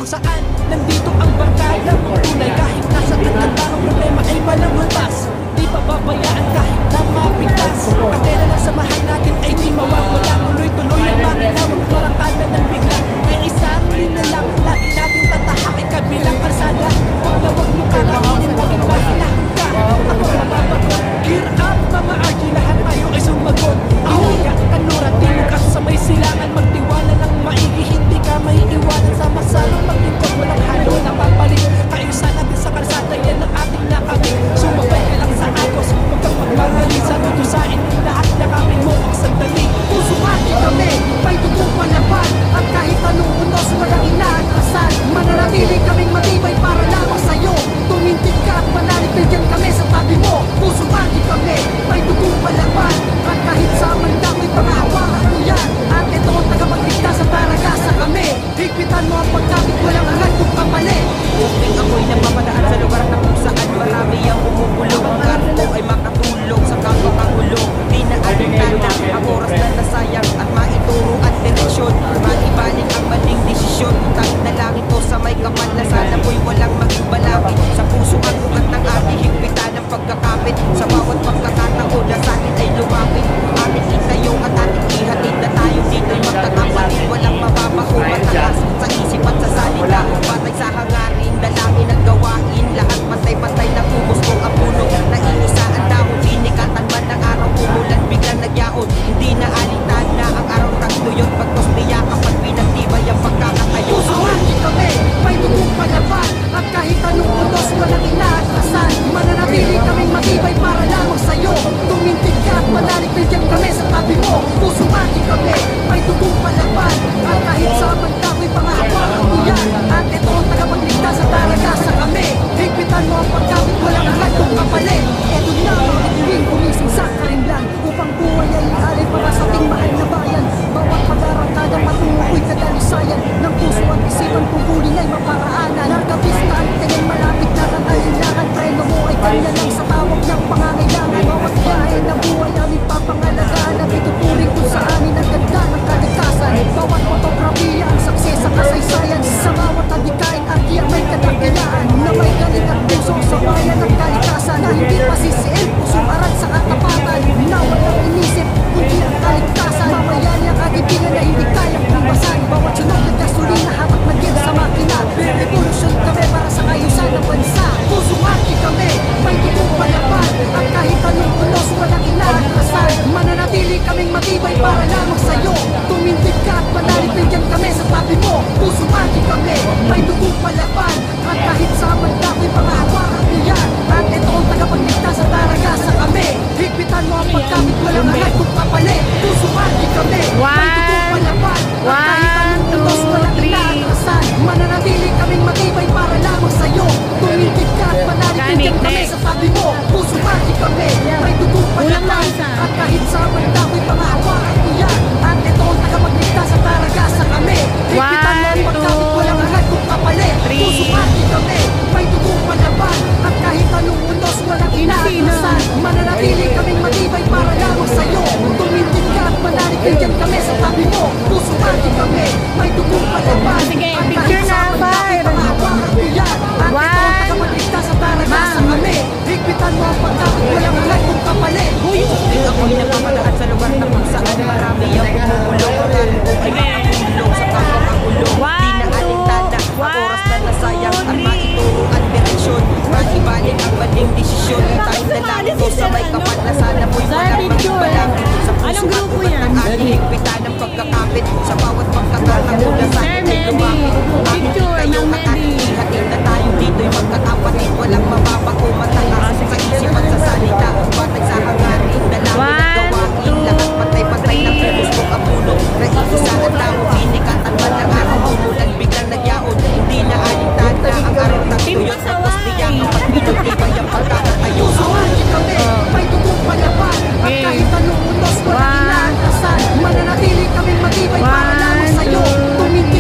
kung saan nandito ang barkada mong tunay. Kahit nasa ang problema ay walang lutas, di pababayaan kahit na mapigtas. Katera ng samahan natin ay di mawawala, tuloy-tuloy ang makinawang barangkada ng bigla. May isang linya lang, lagi natin tatahakin kabilang kalsada. Huwag na huwag mo kakakinin, huwag ikaw hinahangka. Ako mababagot, gear up mga RG, lahat tayo ay sumagot. Ihiga, kanura, timog at sa may silangan, magtiwala ng maigi, hindi ka may iwanan sa masalong maglingkod. Walang halo na papalit, kaayusan natin sa kalsada, yan ang ating nakamit. Sumabay ka lang sa agos, huwag kang magmagali sa tutusain, lahat na kami mo ang sandali. Puso mati kami, may tutong palaban, at kahit anong unos walang inaatrasan. Mananatili kaming matibay para lamang sa'yo, tumintig ka at manalig, bigyan kami sa tabi mo. Puso mati kami, may tutong palaban, at kahit sa mandako'y pangahawakan mo yan. At ito ang tagapagligtas sa taragasa kami, higpitan mo ang pagkabit, walang agad kung kapali. Uping ako'y napapadaan sa lugar na kung saan marami ang umubulong. Ang karto ay makatulong sa kapwa-pangulo. Di na alintana ang oras na nasayang, at maituro at direksyon, maibalik ang maling desisyon. Kahit na langit o sa may kapal na sana po'y walang maging balakid. Sa puso ang ugat ng ating higpitan ng pagkakapit, sa bawat pagkakataon na sa atin ay lumapit. Ating itayo at ating ihatid na tayo dito'y magkakapatid. Walang mababago, mataas sa isip at sa salita, patay sa hangarin, dalangin ang gawain. Lahat patay-patay na kumusong ang puno, naiisa ang dahon, dinikatan man ng araw, umulan biglang nagyaon. Hindi na alintad na ang araw tagtuyot, pagkos niya kapag pinagtibay ang pagkakatayo. Pusuhati kami, may tutong palaban, at kahit anong unos walang inaatrasan. Mananatili kaming matibay para lamang sa'yo, tumintig ka at manalig, bigyan kami sa tabi mo. Pusuhati kami, may tutong palaban, at kahit sa mandako'y pangahawakan mo yan. At ito ang tagapagligtas sa taragasa kami, higpitan mo ang pagkabit, walang agad kung kapalit. Eto na ang itiwing gumising sa karimlan, upang buhay ay ihalin para sa ating mahal na bayan. Bawat pag-arangkada matungo'y kadalisayan ng puso at isipan, pupulin ay maparaanan. Nagabis na ang tingin, malapit na ang alinlangan. Preno mo ay kanya lang sa tawag ng pangangailangan. Bawat biyahe na buhay aming papangalagaan, at ituturing kung sa amin ang ganda ng kaligtasan. Bawat fotografiya ang saksi sa kasaysayan, sa bawat adikain at diyan may kadakilaan, na may galing at puso sa bayan ng kalikasan, na hindi pasisiil, pusong aral sa katapatan, na walang inisip kundi ang kaligtasan. Mamayani ang kagibingan na hindi kayang kumbasan, bawat sunog na gasolina hatak na gear sa makina. Revolution kami para sa kayusan ng bansa. Pusong arte kami, may tutong palaban, at kahit anong unos walang inaatrasan. Mananatili kaming matibay para lamang sa'yo, tumindig ka at manalig, bigyan kami sa tabi mo. Pusong arte kami, may tutong palaban, at kahit sa mandako'y pangahawakan mo yan. At ito ang tagapagligtas sa taragasa kami, higpitan mo ang pagkabit, walang agad kung kapalit. Pusong arte kami, may tutong palaban, at kahit anong unos walang inaatrasan. Mananatili kaming matibay para lamang sa'yo, tumindig ka at manalig, bigyan kami sa tabi mo. Pusong arte kami, may tutong palaban, at kahit sa mandako'y pangahawakan mo yan. At ito ang tagapagligtas sa taragasa kami, higpitan mo ang pagkabit, walang agad kung kapalit. Pusong arte kami, may tutong palaban, at kahit anong unos walang inaatrasan. Mananatili kaming matibay para lamang sa'yo, tumindig ka at manalig, bigyan kami sa tabi mo. Pusong arte kami, may tutong palaban, at kahit sa mandako'y pangahawakan mo yan. At ito ang tagapagligtas sa taragasa kami, higpitan mo ang pagkabit, walang agad kung kapalit. Uping ako'y napapadaan sa lugar na kung saan marami ang umubulong. Ang karto ay makatulong sa kapwa-pangulo. Di na alintana ang oras na nasayang, at maituro ang direksyon, maibalik ang maling desisyon. Kahit na langit o sa may kapal na sana po'y walang maging balakid. Sa puso ang ugat ng ating higpitan ng pagkakapit, sa bawat pagkakataon na sa atin ay lumapit. Ating itayo at ating ihatid na tayo dito'y magkakapatid. Walang mababago, mataas sa isip at sa salita, patay sa hangarin, dalangin ang gawain. Lahat patay-patay na kumusok ang puno, naiisa ang tao, dinikatan man ng araw, umulan biglang nagyaon. Hindi na alintad na ang araw tagtuyot, tapos niya kapag pinagtibay ang pagkakatayo. Sawagi kami, may tutong palaban, at kahit anong unos walang inaatrasan. Mananatili kaming matibay para lamang sa'yo, tumindig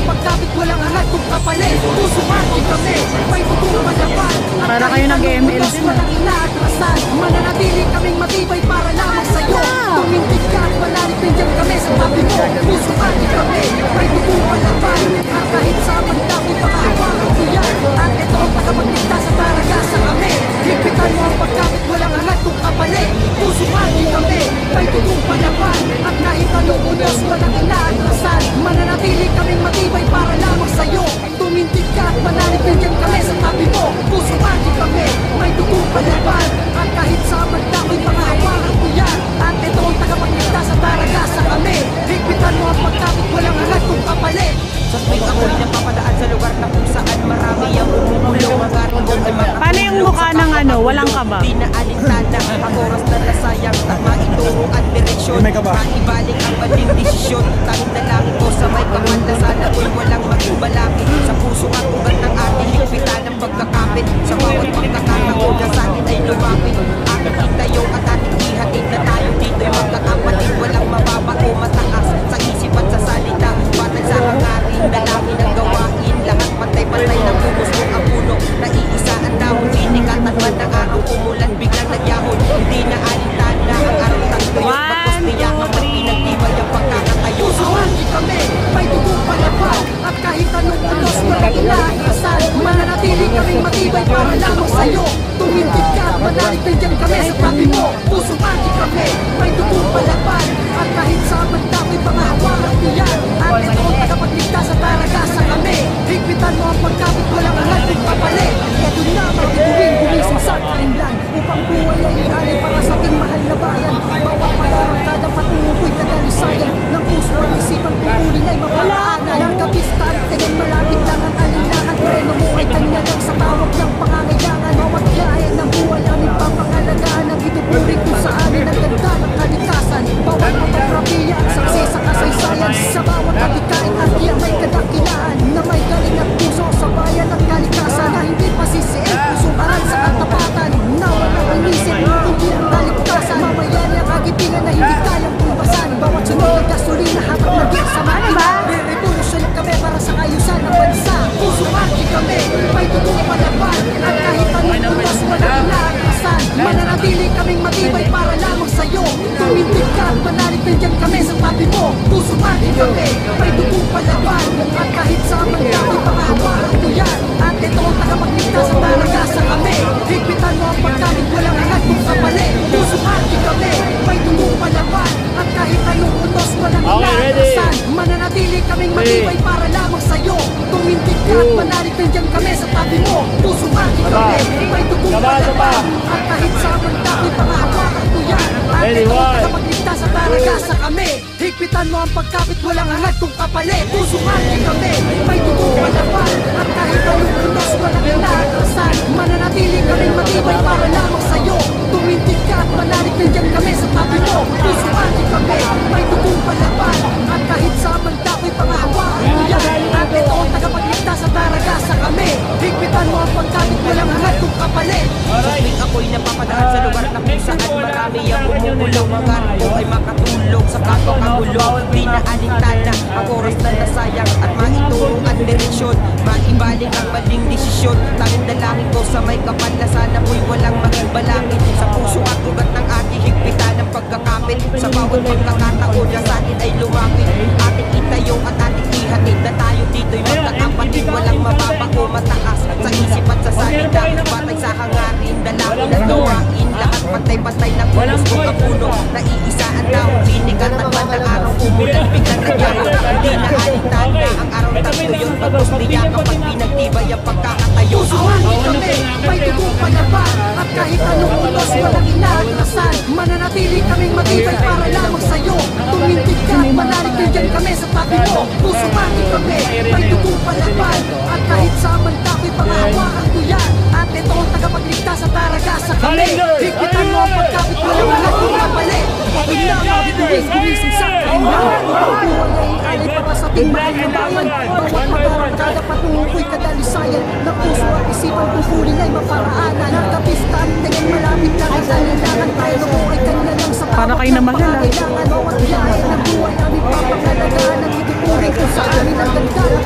ang pagkapit, walang angat kung kapalit. Puso ating kami, may tutulong malaban. Para kayo nag-ML din. Walang inaatrasan, mananatili kaming matibay para lamang sa'yo. Tumindig ka at manalig, nandiyan kami sa tabi mo. Puso ating kami, may tutulong malaban. At kahit sa magdami, pakahawakan ko yan. At ito ang tagapagligtas sa paragasa kami. Higpitan mo ang pagkapit, walang angat kung kapalit. Puso ating kami, may tutulong malaban. At kahit anong unos, walang inaatrasan, mananatili kaming matibay para lamang sa'yo. Tumindig ka at manalig, nandiyan kami sa tabi mo. Puso ating kami, may tutulong malaban. At kahit sa magdami, pakahawakan ko yan. At ito ang tagapagligtas sa paragasa kami. Higpitan mo ang pagkapit, walang angat kung kapalit. Sa tuwing ako'y napapadaan sa lugar na kung saan marami ang umulong. Ang ating ko ay makatulong. Paano yung mukha ng ano? Walang kaba? Di na alintana ang oras na nasayang. Tama ituro at direksyon. Maibalik ang maling desisyon. Tanging dalangin ko sa may kapal na sana ko'y walang magbalakid. Sa puso at ugat ng ating higpitan ng pagkakapit. Sa bawat pagkakataon na sa atin ay lumapit. Ating itayo at ating ihatid na tayo dito'y magkakapatid. Walang mababa o mataas sa isip at sa salita. Batay sa hangarin, dalangin ang gawain. Lahat pantay-pantay ng pumusok ang puno. Naiisa ang dahon, sinikat at bandang araw umulan. Biglang nagyahon, hindi na alintana ang araw tagtuyot. Bagos niya ang magpinagtibay ang pagkakatayo. Susuwagi kami, may tutong palaban. At kahit anong unos, walang inaatrasan, mananatili kaming matibay para lamang sa'yo. Tumindig ka at manalig, nandiyan kami sa tabi mo. Susuwagi kami, may tutong palaban. At kahit sa magdami, pangahawakan ko yan. At ito ang tagapagligtas sa paragasa kami. Higpitan mo ang pagkapit, walang angat kung kapalit. Ito na magtituwing gumising sa karinlan. Upang buhay ay ialay para sa ating mahal na bayan. Bawat palarang kada patungo ko'y kadalisayan. Ng puso at isipan pupulin ay mapalaanan. Ang kapistan, tingin malapit lang ang alinlangan. Preno mo ay kanya lang sa tawag ng pangangailangan. Bawat gaya ng buhay aming papangalagaan. Ang ituturing kung sa amin ang ganda ng kalikasan. Bawat mapagrabiya ang saksi sa kasaysayan. Sa bawat patikain at iya may kadakilaan. Na may galing at puso sa bayan ng kalikasan. Na hindi pasisiin, pusong aral sa katapatan. Na walang inisip, hindi ang kaligtasan. Mamayan ang kagipingan na hindi kayang tumbasan. Bawat sunod ng gasolina hatang naging sa makina. Re-revolution kami para sa kayusan ng bansa. Puso aki kami, may tutong palaban. At kahit anong unos, walang inaatrasan, mananatili kaming matibay para lamang sa'yo. Tumindig ka at manalig, nandiyan kami sa tabi mo. Puso aki kami, may tutong palaban. At kahit sa magdami, pangahawakan ko yan. At ito ang tagapagligtas sa paragasa kami. Higpitan mo ang pagkapit, walang angat kung kapalit. Puso aki kami, may tutong palaban. At kahit anong unos, walang inaatrasan, mananatili kaming matibay para lamang sa'yo. Tumindig ka at manalig, nandiyan kami sa tabi mo. Puso aki kami, may tutong palaban. At kahit sa magdami, pangahawakan ko yan. At ito ang tagapagligtas sa paragasa kami. Higpitan mo ang pagkapit, walang angat kung kapalit. Puso aki kami, may tutong palaban. At kahit anong unos, walang inaatrasan, mananatili kaming matibay para lamang sa'yo. Tumindig ka at manalig, nandiyan kami sa tabi mo. Puso aki kami, may tutong palaban. At kahit sa magdami, pangahawakan ko yan. At ito ang tagapagligtas sa paragasa kami. Higpitan mo ang pagkapit, walang angat kung kapalit. Sa tuwing ako'y napapadaan sa lugar na kung saan marami ang umulong. Ang ating ko ay makatulong sa kapwa kagulo. Di na alintana ang oras na nasayang. At maituro at direksyon, maibalik ang maling desisyon. Tanging dalangin ko sa may kapal na sana ko'y walang magbalangin. Sa puso at ugat ng ating higpitan ng pagkakapit. Sa bawat pagkakataon na sa atin ay lumapit. Ating itayo at ating ihatid na tayo dito'y magkakapatid. Walang mababa o mataas sa isip at sa salita. Batay sa hangarin, dalangin at gawain. Lahat pantay-pantay ng pulos ko kapuno. Naiisa ang dahon, sinikat at bandang araw umulan. Biglang nagyahon, hindi na alintana ang araw tagtuyot. Bagos niya kapag pinagtibay ang pagkakatayo. Susuwagi kami, may tutong palaban. At kahit anong unos, walang inaatrasan, mananatili kaming matibay para lamang sa'yo. Tumindig ka at manalig, nandiyan kami sa tabi mo. Susuwagi kami, may tutong palaban. At kahit sa magdami, pangahawakan ko yan. At ito ang tagapagligtas sa paragasa kami. Higpitan mo ang pagkapit, walang angat kung kapalit. Ito na magtuwing gumising sa karinlan. Upang buhay ay ialay para sa ating mahal na bayan. Bawat pagarang kada patungo ko'y kadalisayan. Ng puso at isipan pupulin ay maparaanan. Ang kapistan, tingin malapit lang ang alinlangan. Tayo mo ay kanya lang sa Para kayo na mahal, pangangailangan. Bawat biyahe ng buhay aming papangalagaan. Ang ituturing kung sa amin ang ganda ng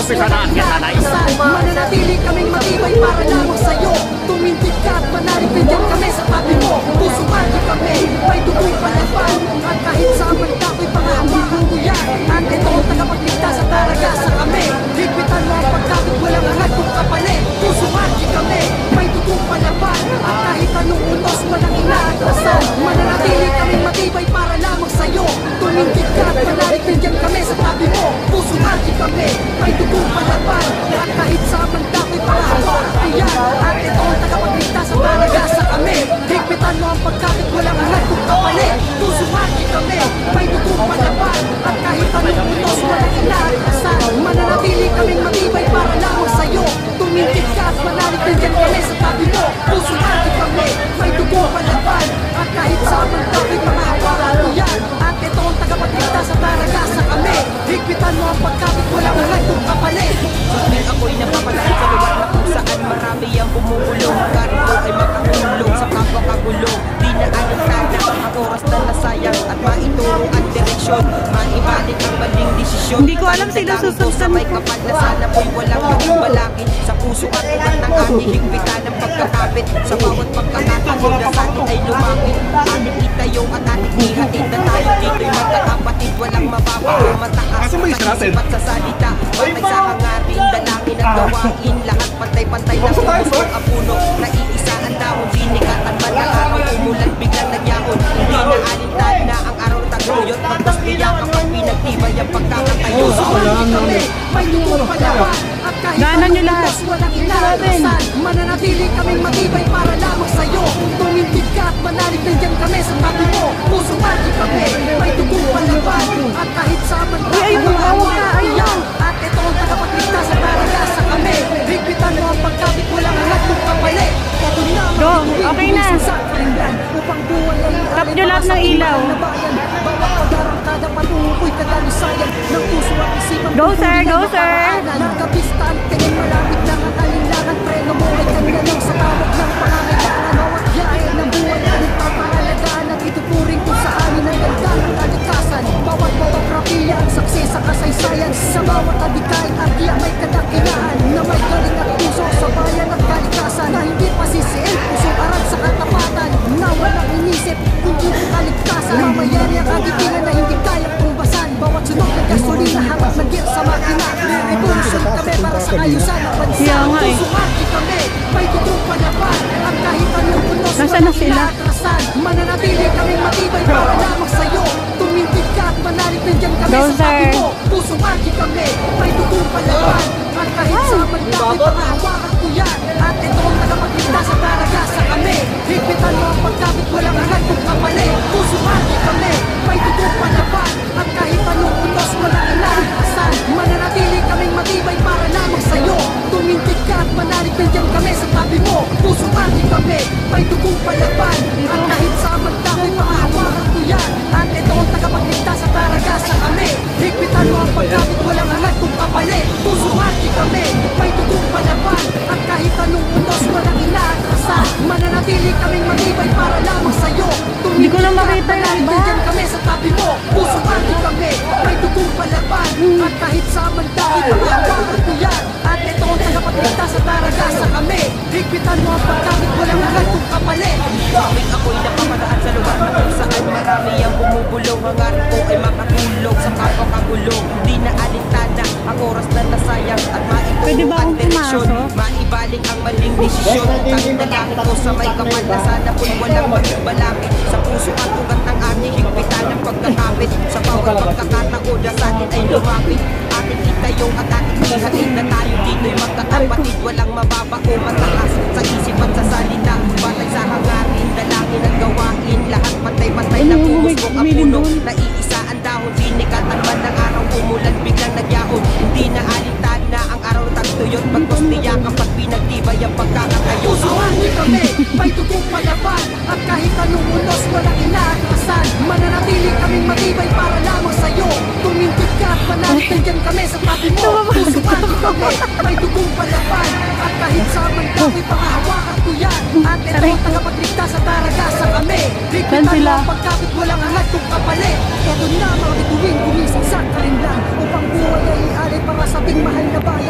umpisa na ang kitanay. Mananatili kaming matibay para lamang sa'yo. Tumindig ka at manalig, bigyan kami sa tabi mo. Puso mati kami, may dugong palaban. At kahit sa ako'y pangahawakan ko yan. At ito ang tagapagligtas sa taragasa kami. Higpitan mo ang pagkakit, walang angat kong kapalit. Puso mati kami, may dugong palaban. At kahit anong unos, walang inaatrasan. Mananatili kaming matibay para lamang sa'yo. Tumindig ka at manalig, bigyan kami sa tabi mo. Puso mati kami, may dugong palaban. At kahit sa ako'y pangahawakan ko yan. At ito ang tagapagligtas sa taragasa kami. Higpitan mo ang pagkakit, walang angat kong kapalit. Puso mati kami, may dugong palaban. At kahit anong unos, walang inaatrasan. Mananatili kaming matibay para lamang sa'yo. Tumindig ka at manalig, bigyan kami sa tabi mo. Puso mati kami, may dugong palaban. At kahit sa ako'y pangahawakan ko yan. At ito ang tagapagligtas sa taragasa kami. Higpitan mo ang pagkakit, walang angat kong kapalit. Sutil ako'y napapalaan sa lugar na kung saan marami ang bumubulong. Hangarin ko ay makatulong sa kapwa-kagulo. Di na alintana ang oras na nasayang at maituro ang direksyon. Maibalik ang maling desisyon. Hindi ko alam sino susundan sa may kapal na sana po'y walang pagbalakid. Sa puso at ugat ng ating higpitan ng pagkakapit. Sa bawat pagkakataon na sa atin ay lumapit. Ating itayo at ating ihatid na tayo dito'y magkakapatid. Walang mababa o mataas sa isip at sa salita. Batay sa hangarin, dalangin at gawain. Lahat pantay-pantay na pumusok ang puno. Naiisa ang dahon, sinikat at manakaraw. Umulan biglang nagyahon. Hindi na alintad na ang araw taguyot. Magpas niya kapag pinagtibay ang pagkakatayo. Sumali kami, may dugong palaban. At kahit Ganon nyo anong lahat. unos, walang inaatrasan. Mananatili kaming matibay para lamang sa'yo. Tumindig ka at manalig, bigyan kami sa tabi mo. Puso mati kami, may dugong palaban. At kahit sa ayun, pangahawakan ayun, ko yan. At ito ang tagapagligtas sa taragasa kami. Higpitan mo ang pagkakit, walang angat kong kapalit. Ito na ang Go, bituin, okay na. gumising sa karinggan. Upang buhay ay Tap nyo lahat ng ilaw. bawat pag-arangkada patungo'y kadalisayan ng puso at isipan. Go, sir, go, sir. Nagkabista ang tingin, malapit lang ang alinlangan. Preno mo ay kanya lang sa tawag ng pangangailangan. Bawat biyahe ng buhay ay nagpapahalagaan at ituturing kung sa amin ang ganda ng kalikasan. Bawat fotografiya ang saksi sa kasaysayan. Sa bawat adikain at diya may kadakilaan na may galing at puso sa bayan at kalikasan. Na hindi pasisiin, puso aral sa katapatan. Na walang inisip, kundi ang kaligtasan. Mamayari ang kagitingan na hindi kayang tumbasan. Bawat sunod ng gasolina harap ng gear sa makina. Revolution kami para sa ayusan ng bansa. Kaya nga eh. Sumati kami, may tutong palaban. At kahit anong unos, Nasaan na sila? inaatrasan. Mananatili kaming matibay para lamang sa'yo. Tumindig ka at manalig, bigyan kami Go, sa tabi sir. mo. Puso mati kami, may tutong palaban. At kahit sa pagdakit, pangahawakan ko yan. At ito ang tagapagligtas sa taragasa kami. Higpitan mo ang pagkakit, walang angat kong kapalit. Puso mati kami, may tutong palaban. At kahit anong unos, walang inaatrasan. Mananatili kaming matibay para lamang sa'yo. Tumindig ka at manalig, bigyan kami sa tabi mo. Puso mati kami, may dugong palaban. At kahit sa magdakit, pangahawakan ko yan. At ito ang tagapagligtas sa taragasa kami. Higpitan mo ang pagkakit, walang angat kong kapalit. Puso mati kami, may dugong palaban. At kahit anong unos, walang inaatrasan. Mananatili kaming matibay para lamang sa'yo. Hindi ko na makita yung manalig, iba. bigyan kami sa tabi mo. Puso mati kami, may dugong palaban. At kahit sa magdakit, pangahawakan ko yan. At ito ang tagapagligtas sa taragasa kami. Higpitan mo ang pagkakit, walang angat kong kapalit. Tuwing ako'y napapalaan sa lugar na kung saan marami ang bumubulong. Hangarin ko ay makatulong sa kapwa-kagulo. Di na alintana ang oras na nasayang at Pwede maituro ba ang akong direksyon. pumasok? Maibalik ang maling desisyon. Kahit dalangin ko sa may kapal na sana po'y walang magbalakid. Sa puso at ugat ng ating higpitan ng pagkakapit. Sa bawat pagkakataon na sa atin ay lumapit. Ating itayo at ating ihatid na tayo dito'y magkakapatid. Walang mababa o mataas sa isip at sa salita. Batay sa hangarin, dalangin at gawain. Lahat pantay-pantay na pumusok ang puno. Naiisa ang dahon, sinikatan man ng araw. Umulan biglang nagyahon. Hindi na alintad na ang araw tagtuyot. Pagtos niya kapag pinagtibay ang pagkakatayo. Sumali kami, may dugong palaban. At kahit anong unos, walang inaatrasan. Mananatili kaming matibay para lamang sa'yo. Tumindig ka at manalig, bigyan kami sa tabi mo. Sumali kami, may dugong palaban. At kahit sa magdakit, pangahawakan ko yan. At ito ang tagapagligtas sa taragasa kami. Higpitan mo sila? ang pagkakit, walang angat kong kapalit. Ito na mga bituin, gumising sa karinglan. Upang buhay ay ialay para sa ating mahal na bayan.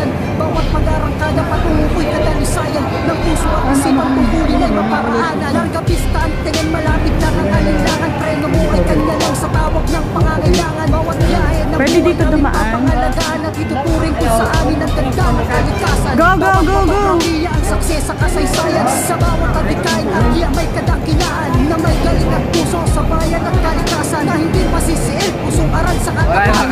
pwede dito dumaan. Pangalagaan at ituturing kung sa amin ang ganda ng kalikasan. Go, go, go, go! Pamilya ang sakses sa kasaysayan. Sa bawat adikain at iya may kadakilaan na may galing at puso sa bayan at kalikasan na hindi masisiil. Pusong aral sa katapatan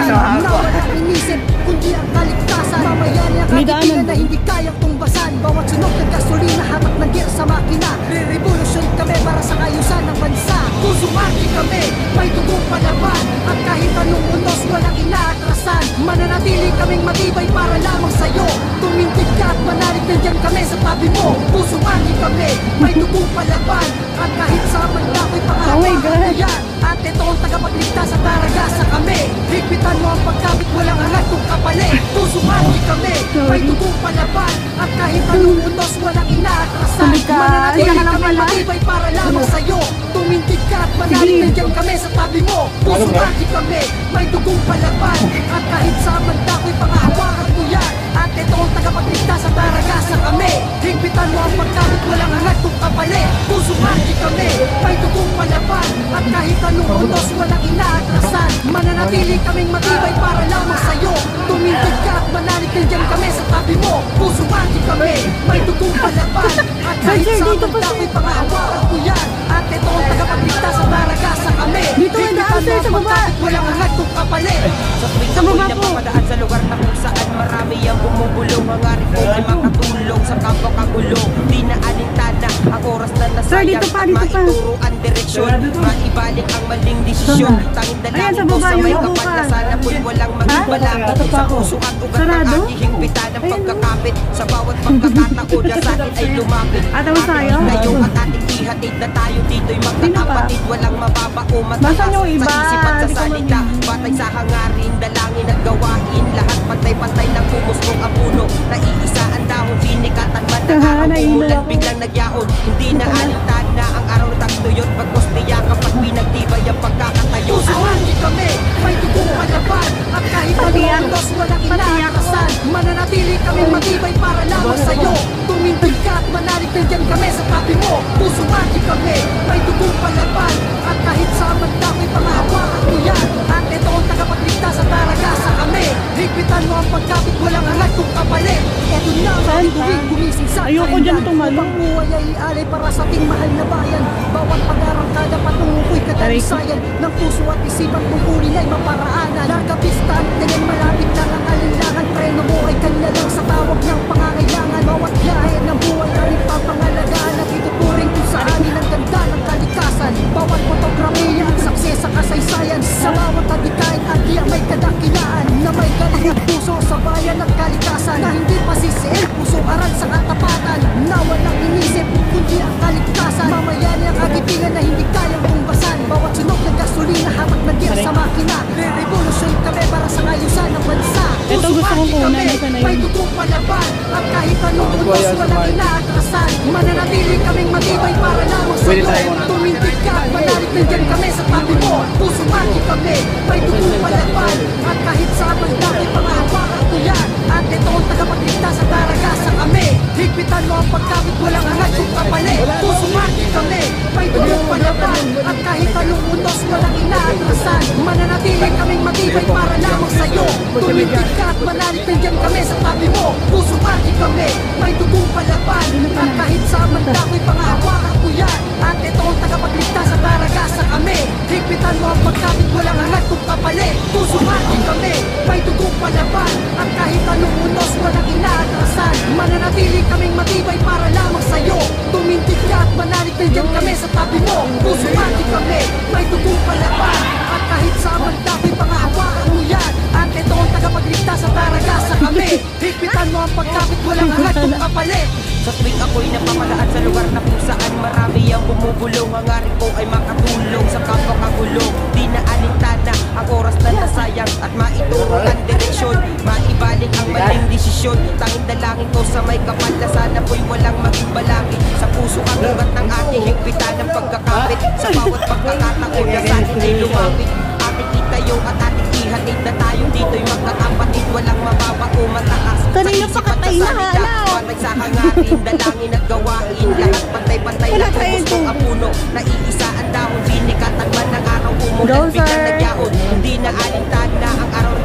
na walang inisip kundi ang kaligtasan. Mamayani ang katitingan na hindi kayang tumbasan. Bawat sunog ng gasolina hamak ng gear sa makina. Re-revolution kami para sa kayusan ng bansa. Kusumaki kami, may tugong palaban. At kahit anong unos walang inaatrasan. Mananatili kaming matibay para lamang sa'yo. Tumintig ka at manalig nandiyan kami sa tabi mo. Kusumaki kami, may tugong palaban. At kahit sa mandako'y pangahawakan mo yan. At ito ang tagapagligtas at taragasa kami. Higpitan mo ang pagkabit, walang angat kung kapalit. Kusumaki kami, may tugong palaban. At kahit anong unos walang inaatrasan. Mananatili kaming matibay para lamang sa'yo. Tumintig ka at manalig nandiyan kami sa tabi mo. Kusumaki kami, may tugong palaban. At kahit sa mandako'y pangahawakan mo yan. At ito ang tagapagligtas at taragasa kami. Higpitan mo ang pagkabit, walang angat kung kapalit. Kusumaki kami, may tugong palaban. At kahit anong unos walang inaatrasan. Mananatili kaming matibay para lamang sa'yo. Tumintig ka at manalig nandiyan kami sa tabi mo. Kusumaki kami, may tugong palaban. At kahit sa mandako'y pangahawakan mo yan. At ito ang tagapagligtas at taragasa kami. Higpitan mo ang pagkabit, walang angat kung kapalit. Sa tuwing ako'y napapadaan sa lugar na kung saan marami ang bumubulong. Hangarin ko ay makatulong sa kapwa kagulo. Di na alintana ang oras na nasayang at maituro ang direksyon. Maibalik ang maling desisyon. Tanging dalangin ko sa may kapal na sana po'y walang maging balangit. Sa puso at ugat ng aking higpitan ang pagkakapit. Sa bawat pagkakataon na sa akin ay lumapit. Ating tayo at ating ihatid na tayo dito'y magkakapatid. Walang mababa o mataas sa isip at sa salita. Batay sa hangarin, dalangin at gawain. Lahat pantay-pantay ng pumusong ang puno. Naiisa ang dahon, sinikatan man ng araw. Umulan biglang nagyaon. Hindi na alintana ang araw na tagtuyot. Pagkos niya kapag pinagtibay ang pagkakatayo. Kusumaki kami, may tugong palaban. At kahit anong unos walang inaatrasan. Mananatili kaming matibay para lamang sa'yo. Tumintig ka at manalig nandiyan kami sa tabi mo. Kusumaki kami, may tugong palaban. At kahit sa mandako'y pangahawakan mo yan. At ito ang tagapagligtas at taragasa kami. Higpitan mo ang pagkabit, walang angat kung kapalit. Ito na ang ating gumising sa Ayoko dyan tumalo. Upang buhay ay ialay para sa ating mahal na bayan. Bawat pag-arangkada patunguko'y kadalisayan. Ng puso at isipan tungkulin ay maparaanan. Larga pista at tingin malapit lang ang alinlangan. Preno mo ay kanya lang sa tawag ng pangangailangan. Bawat biyahe ng buhay ay ipapangalagaan. At ituturing kung sa amin ang ganda ng kalikasan. Bawat fotografiya ang sakses sa kasaysayan. Sa bawat adikain at iya may kadakilaan. Na may galing at puso sa bayan at kalikasan. Na hindi pasisiil, puso aral sa katapatan. Na walang inisip, kundi ang kaligtasan. Mamayani ang kagipingan na hindi kayang tumbasan. Bawat sunog ng gasolina, hamak na gear sa makina. Re-revolution kami para sa kayusan ng bansa. Ito gusto kong kunan, ito na May yun. tugong palaban. At kahit anong unos walang inaatrasan. Mananatili kaming matibay para lamang sa'yo. Tumintig ka at manalig nandiyan kami sa tabi mo. Kusumaki kami, may tugong palaban. At kahit sa mandako'y pangahawakan ko yan. At ito ang tagapagligtas at taragasa kami. Higpitan mo ang pagkabit, walang angat kung kapalit. Kusumaki kami, may tugong palaban. At kahit anong unos walang inaatrasan. Mananatili kaming matibay para lamang sa'yo. Tumintig ka at manalig nandiyan kami sa tabi mo. Kusumaki kami, may tugong palaban. At kahit sa mandako'y pangahawakan ko yan. At ito ang tagapagligtas at taragasa kami. Higpitan mo ang pagkabit, walang angat kung kapalit. Kusumaki kami, may tugong palaban. At kahit anong unos walang inaatrasan. Mananatili kaming matibay para lamang sa'yo. Tumintig ka at manalig nandiyan kami sa tabi mo. Kusumaki kami, may tugong palaban. At kahit sa mandako'y pangahawakan mo yan. At ito ang tagapagligtas at taragasa kami. Higpitan mo ang pagkabit, walang angat kung kapalit. Sa tuwing ako'y napapadaan sa lugar na kung saan marami ang bumubulong. Hangarin ko ay makatulong sa kapwa kagulo. Di na alintana ang oras na nasayang at maituro ang direksyon. Maibalik ang maling desisyon. Tanging dalangin ko sa may kapal na sana po'y walang maging balangit. Sa puso ang ugat ng aking higpitan ng pagkakapit. Sa bawat pagkakataon na sa akin ay lumapit. Ating itayo at ating ihatid na tayo dito'y magkakapatid. Walang mababa o mataas. Kanina pa katay na, hala. Batay sa hangarin, dalangin at gawain. Lahat pantay-pantay na pumusong ang puno. Naiisa ang dahon, sinikatan man ng araw. Umulan biglang nagyaon. Hindi na alintana ang araw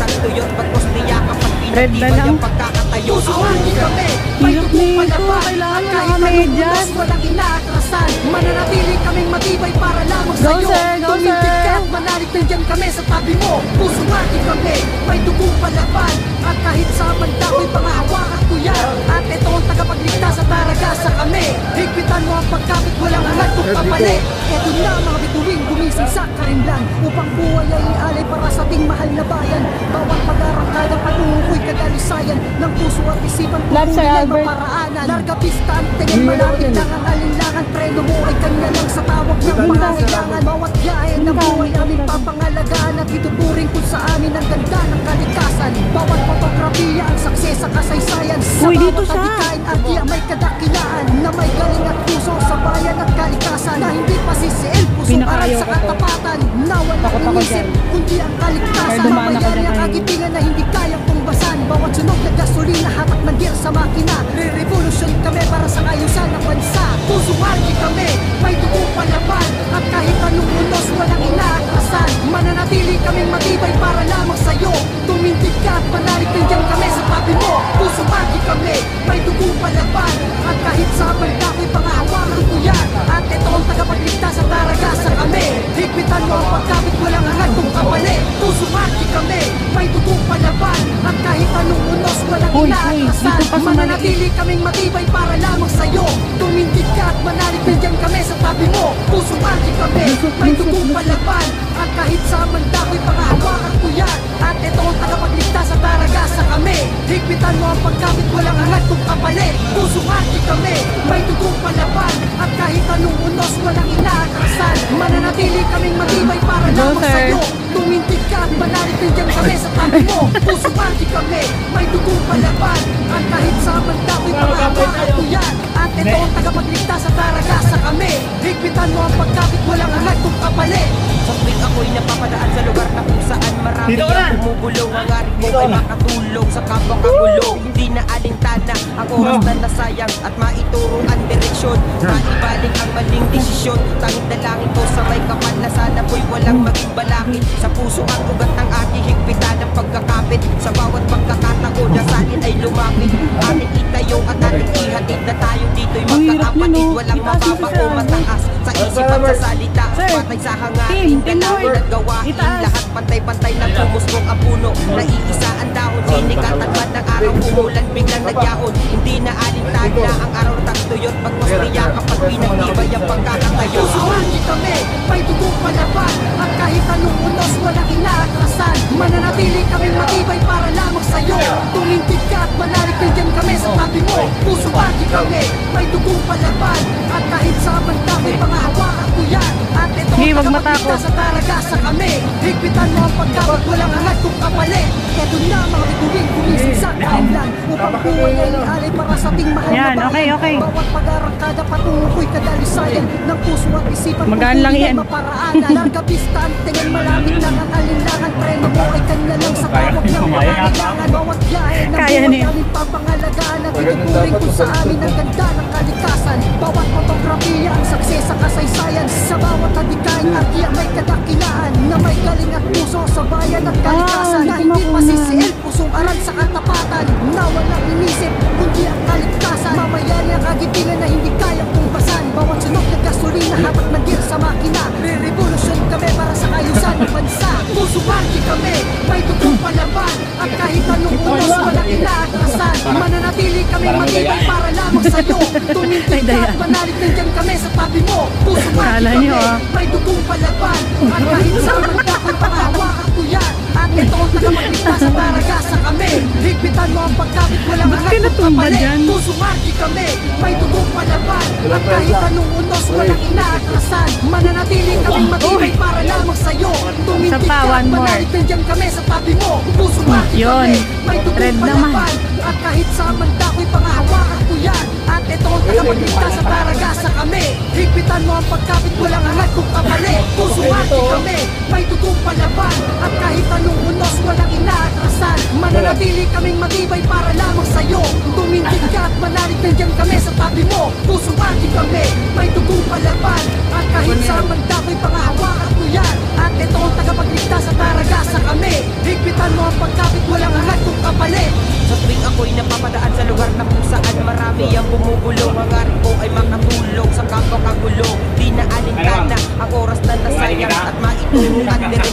Red na lang. pagkakatayo. Susuwagi kami, may Hirap tugong nito. palaban. Kailangan At kahit mga anong medyas. unos, walang inaatrasan. Mananatili kaming matibay para lamang Go, sa'yo. sir. Go, Tumindig sir. ka at manalig, nandiyan kami sa tabi mo. Susuwagi kami, may tugong palaban. At kahit sa banda ko'y pangahawakan ko yan. At ito ang tagapagligtas at taragasa kami. Higpitan mo ang pagkapit, walang angat kung kapalit. Eto na mga bituin, gumising sa karimlan. Upang buhay ay ialay para sa ating mahal na bayan. Bawat pag-arangkada patunguko'y kadalisayan. Ng puso at isipan ko Love, Sir nila'y Albert. maparaanan. Larga pista ang tingin malapit lang ang alinlangan. Preno mo ay kanya lang sa tawag ng pangangailangan. Bawat yahe ng buhay aming papangalagaan. At ituturing kung sa amin ang ganda ng kalikasan. Bawat fotografiya ang saksi sa kasaysayan. Sa Uy, dito bawat siya. adikain arkiya may kadakilaan. Na may galing at puso sa bayan at kalikasan. Na hindi pasisiil, pusong Pinakaayaw aral sa ko to. katapatan. Na walang Takot ako inisip, dyan. kundi ang kaligtasan. Kaya dumaan ako Mamayari dyan ang kanina. kagitingan na hindi kayang tumbasan. Bawat sunog na gasolina, hatak ng gear sa makina. Re-revolution kami para sa kayusan ng bansa. Pusuwagi kami, may tugong palaban. At kahit anong unos, walang inaatrasan. Mananatili kaming matibay para lamang sa'yo. Tumindig ka at manalig, nandiyan kami sa tabi mo. Pusuwagi kami, may tugong palaban. At kahit sa banda ko'y pangahawakan ko yan. At ito ang tagapagligtas at taragasa kami. Higpitan mo ang pagkapit, walang angat kung kapalit. Pusuwagi kami, may tugong palaban. At kahit anong unos, walang Hoy, inaatrasan. dito pa sa Mananatili kaming matibay para lamang sa'yo. Tumindig ka at manalig, nandiyan kami sa tabi mo. Pusuwagi kami, may tugong palaban. At kahit sa banda ko'y pangahawakan ko yan. At ito ang tagapagligtas at taragasa kami. Higpitan mo ang pagkapit, walang angat kung kapalit. Pusuwagi kami, may tugong palaban. At kahit anong unos, walang inaatrasan. Mananatili kaming matibay para Go, lamang sir. sa'yo. Tumindig ka at manalig, nandiyan kami sa tabi mo. Pusuwagi kami, may tugong palaban. At kahit sa banda ko'y pangahawakan ko yan. At ito ang tagapagligtas at taragasa kami. Higpitan mo ang pagkapit, walang angat kung kapalit. Sa tuwing ako'y napapadaan sa lugar na kung saan marami ang bumubulong. Ang ari mo ay makatulong sa kapwa kagulo. Hindi na alintana ang oras na nasayang at maituro ang direksyon. Maibalik ang maling desisyon. Tanging dalangin ko sa may kapal na sana po'y walang maging balakid. Sa puso ang ugat ng aking higpitan ng pagkakapit. Sa bawat pagkakataon na salin ay lumapit. Ating itayo at ating ihatid na tayo dito'y magkakapatid. Walang mababa o mataas sa isip at sa salita. Patay sa hangarin, dalawin at gawain. Lahat pantay-pantay na pumusbong ang puno. Naiisa ang dahon, sinikatan man ng araw. Umulan, biglang nagyaon. Hindi na alintana ang araw tagtuyot. Pagmasriya kapag pinagtibay ang pagkakatayo. Pusuwagi kami, may tugong palaban. At kahit anong unos, walang inaatrasan. Mananatili kaming matibay para lamang sa'yo. Tumindig ka at manalig, nandiyan kami sa tabi mo. Pusuwagi kami, may tugong palaban. At kahit sa banda ko'y pangahawakan ko yan. At ito Hey, wag ang matakot. tagapagligtas at taragasa kami. Higpitan mo ang pagkapit, walang angat kung kapalit. Eto na mga bituin, gumising sa kaimlan. Upang buhay ay ialay para sa ating mahal na Yan, bayan. okay, okay. Bawat pag-arangkada patungo ko'y kadalisayan. Ng puso at isipan Magaan lang yan. maparaanan. Larga pista ang tingin malapit lang ang alinlangan. Preno mo ay kanya lang sa tawag ng pangangailangan. Bawat yahe ng Kaya buhay niya. aming papangalagaan. At ituturing kung sa amin ang ganda ng kalikasan. Bawat fotografiya ang saksi sa kasaysayan. Sa bawat adikain arkiya may kadakilaan. Na may galing at puso sa bayan at kalikasan. Na hindi masisiil, pusong aral sa katapatan. Na walang inisip, kundi ang kaligtasan. Mamayari ang kagitingan na hindi kayang tumbasan. Bawat sunog na gasolina, hatak ng gear sa makina. Re-revolution kami para sa kayusan ng bansa. Pusuwagi kami, may tugong palaban. At kahit anong unos, walang inaatrasan. Mananatili kaming matibay para lamang sa'yo. Tumindig ka at manalig, nandiyan kami sa tabi mo. Pusuwagi Kala kami, niyo, ah. may tugong palaban. At kahit sa banda ko'y pangahawakan ko yan. At ito ang tagapagligtas at taragasa kami. Higpitan mo ang pagkapit, walang Ba't angat ka kung natumba kapalit. dyan? Pusuwagi kami, may tugong palaban. At kahit anong unos, walang inaatrasan. Mananatili kaming matibay para lamang sa'yo. Tumindig Isa pa, ka at one more. manalig, nandiyan kami sa tabi mo. Pusuwagi Yun. kami, may tugong Red naman. palaban. At kahit sa banda ko'y pangahawakan ko yan. At ito ang tagapagligtas at taragasa kami. Higpitan mo ang pagkapit, walang angat kung kapalit. Pusuwagi kami, may tugong palaban. At kahit anong unos, walang inaatrasan. Mananatili kaming matibay para lamang sa'yo. Tumindig ka at manalig, nandiyan kami sa tabi mo. Pusuwagi kami, may tugong palaban. At kahit sa banda ko'y pangahawakan ko yan. At ito ang tagapagligtas at taragasa kami. Higpitan mo ang pagkapit, walang angat kung kapalit.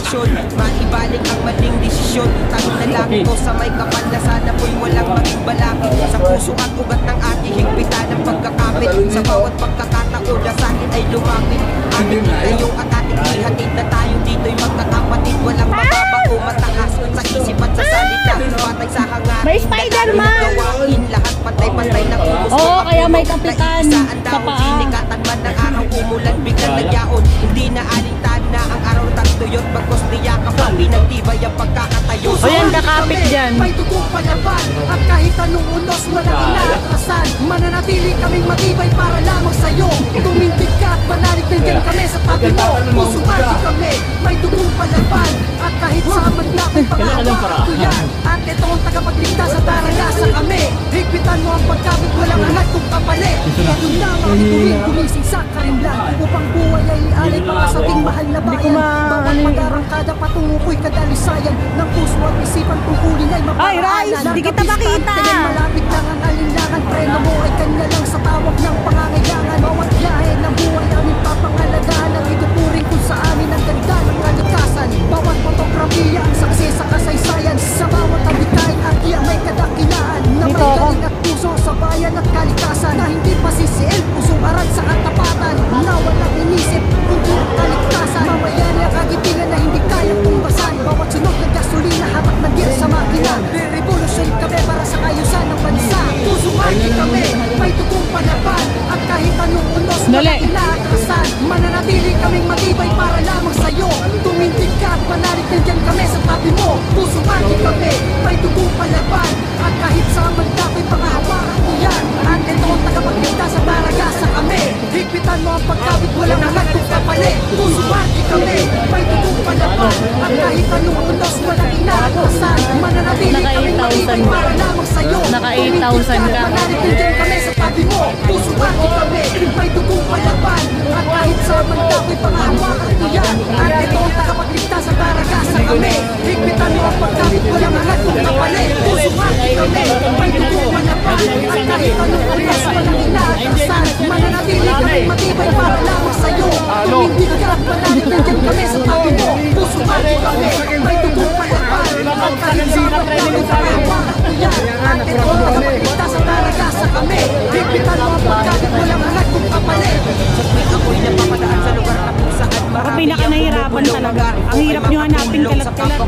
direksyon, maibalik ang maling desisyon. Tanong na lang ito sa may kapal na sana po'y walang maging balakid. Sa puso at ugat ng ating higpitan ng pagkakapit. Sa bawat pagkakataon na sa akin ay lumapit. Ating itayong at ating ihatid na tayo dito'y magkakapatid. Walang mababa o mataas sa isip at sa salita. Patay sa hangarin, May Spider-Man! gawain lahat patay-patay na pumus. Oo, kaya may kapitan sa paa. Sinikatan man ng araw, umulan, biglang nagyaon. Hindi na alintana ang araw tagtuyot. Bagkos niyakap ang pinagtibay ang pagkakatayo. O yan, kakapit dyan. May dugong palaban at kahit anong unos walang inaatrasan. Mananatili kaming matibay para lamang sa'yo. Tumindig ka at manalig nandiyan kami sa tabi mo. Pusumati kami, may dugong palaban at kahit saan man natin pangahawakan ko yan. At ito ang tagapagligtas sa daragasa kami. Higpitan mo ang pagkabit, walang angat kung kapalit. Ito na mga bituin gumising sa karimlan upang buhay ay ialay para sa ating mahal na bayan. Bawat pag-arangkada patungo ko'y kadalisayan ng puso at isipan tungkulin ay maparaanan. Ay, Rice, di kita makita. Malapit lang ang alinlangan, preno mo ay kanya lang sa tawag ng pangangailangan. Bawat biyahe ng buhay aming papangalagaan ang ituturing kung sa amin ang ganda ng kalikasan. Bawat fotografiya ang saksi sa kasaysayan. Sa bawat abikain at iya may kadakilaan na may galing at puso sa bayan at kalikasan. Na hindi pasisiil, pusong aral sa katapatan. Na walang inisip, kundi ang kaligtasan. Mamayani ang kagitingan na hindi kayang tumbasan. Bawat sunod ng gasolina, hatak ng gear sa makina. Re-revolution kami para sa kayusan ng bansa. Pusumaki kami, may dugong palaban at kahit anong unos walang inaatrasan. Mananatili kaming matibay para lamang sa'yo. Tumindig ka at manalig nandiyan kami sa tabi mo. Pusumaki kami, may dugong palaban at kahit saan man dapat pangahawakan ko yan. At ito ang tagapagligtas sa daragasa kami. Higpitan mo ang pagkabit, walang angat kung kapalit. Pusumaki kami, may dugong palaban at kahit anong unos walang inaatrasan. Mananatili kaming matibay para lamang sa'yo. Naka 8,000 ka. Manalig nandiyan kami sa tabi mo. Pusumaki kami, may dugong palaban at kahit saan man dapat pangahawakan ko yan. At ito ang tagapagligtas sa daragasa kami. Higpitan mo ang pagkabit, walang angat kung kapalit. Pusumaki kami, may dugong palaban at kahit anong unos walang inaatrasan. Mananatili kaming matibay para lamang sa'yo. Tumindig ka at manalig nandiyan kami sa tabi mo. Pusumaki kami, may dugong palaban at kahit saan man dapat pangahawakan ko yan. At ito ang tagapagligtas sa daragasa kami. Higpitan mo ang pagkabit, walang angat kung kapalit. Sa tuwing ako'y napapadaan sa lugar na kung saan marami pinaka nahihirapan talaga. Ang hirap nyo hanapin kalat-kalat.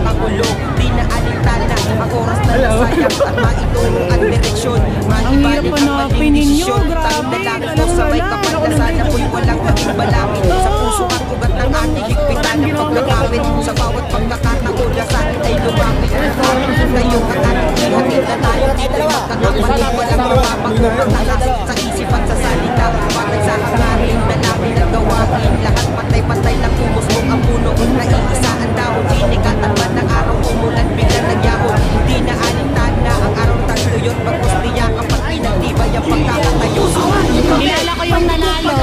Di na alintana ang oras na nasayang at maitulong ang direksyon. Ang hirap hanapin ninyo, grabe. Sa may kapal na sana po'y walang maging balakid. Sa puso at ugat ng ating higpitan ng pagkakapit. Sa bawat pagkakataon na sa akin ay lumapit. Ngayong at ating ihatid na tayo dito'y magkakapalit. Walang mababago matalas sa isip at sa salita. Patay sa hangarin na namin ang gawain. Lahat patay-patay na pumusok ang puno. Naiisa ang dahon, sinikatan man ng araw. Umulan biglang nagyahon. Hindi na alintana ang araw tagtuyot. Bagkos niyakap at pinagtibay ang pagkakatayo. Kilala ko yung nanalo.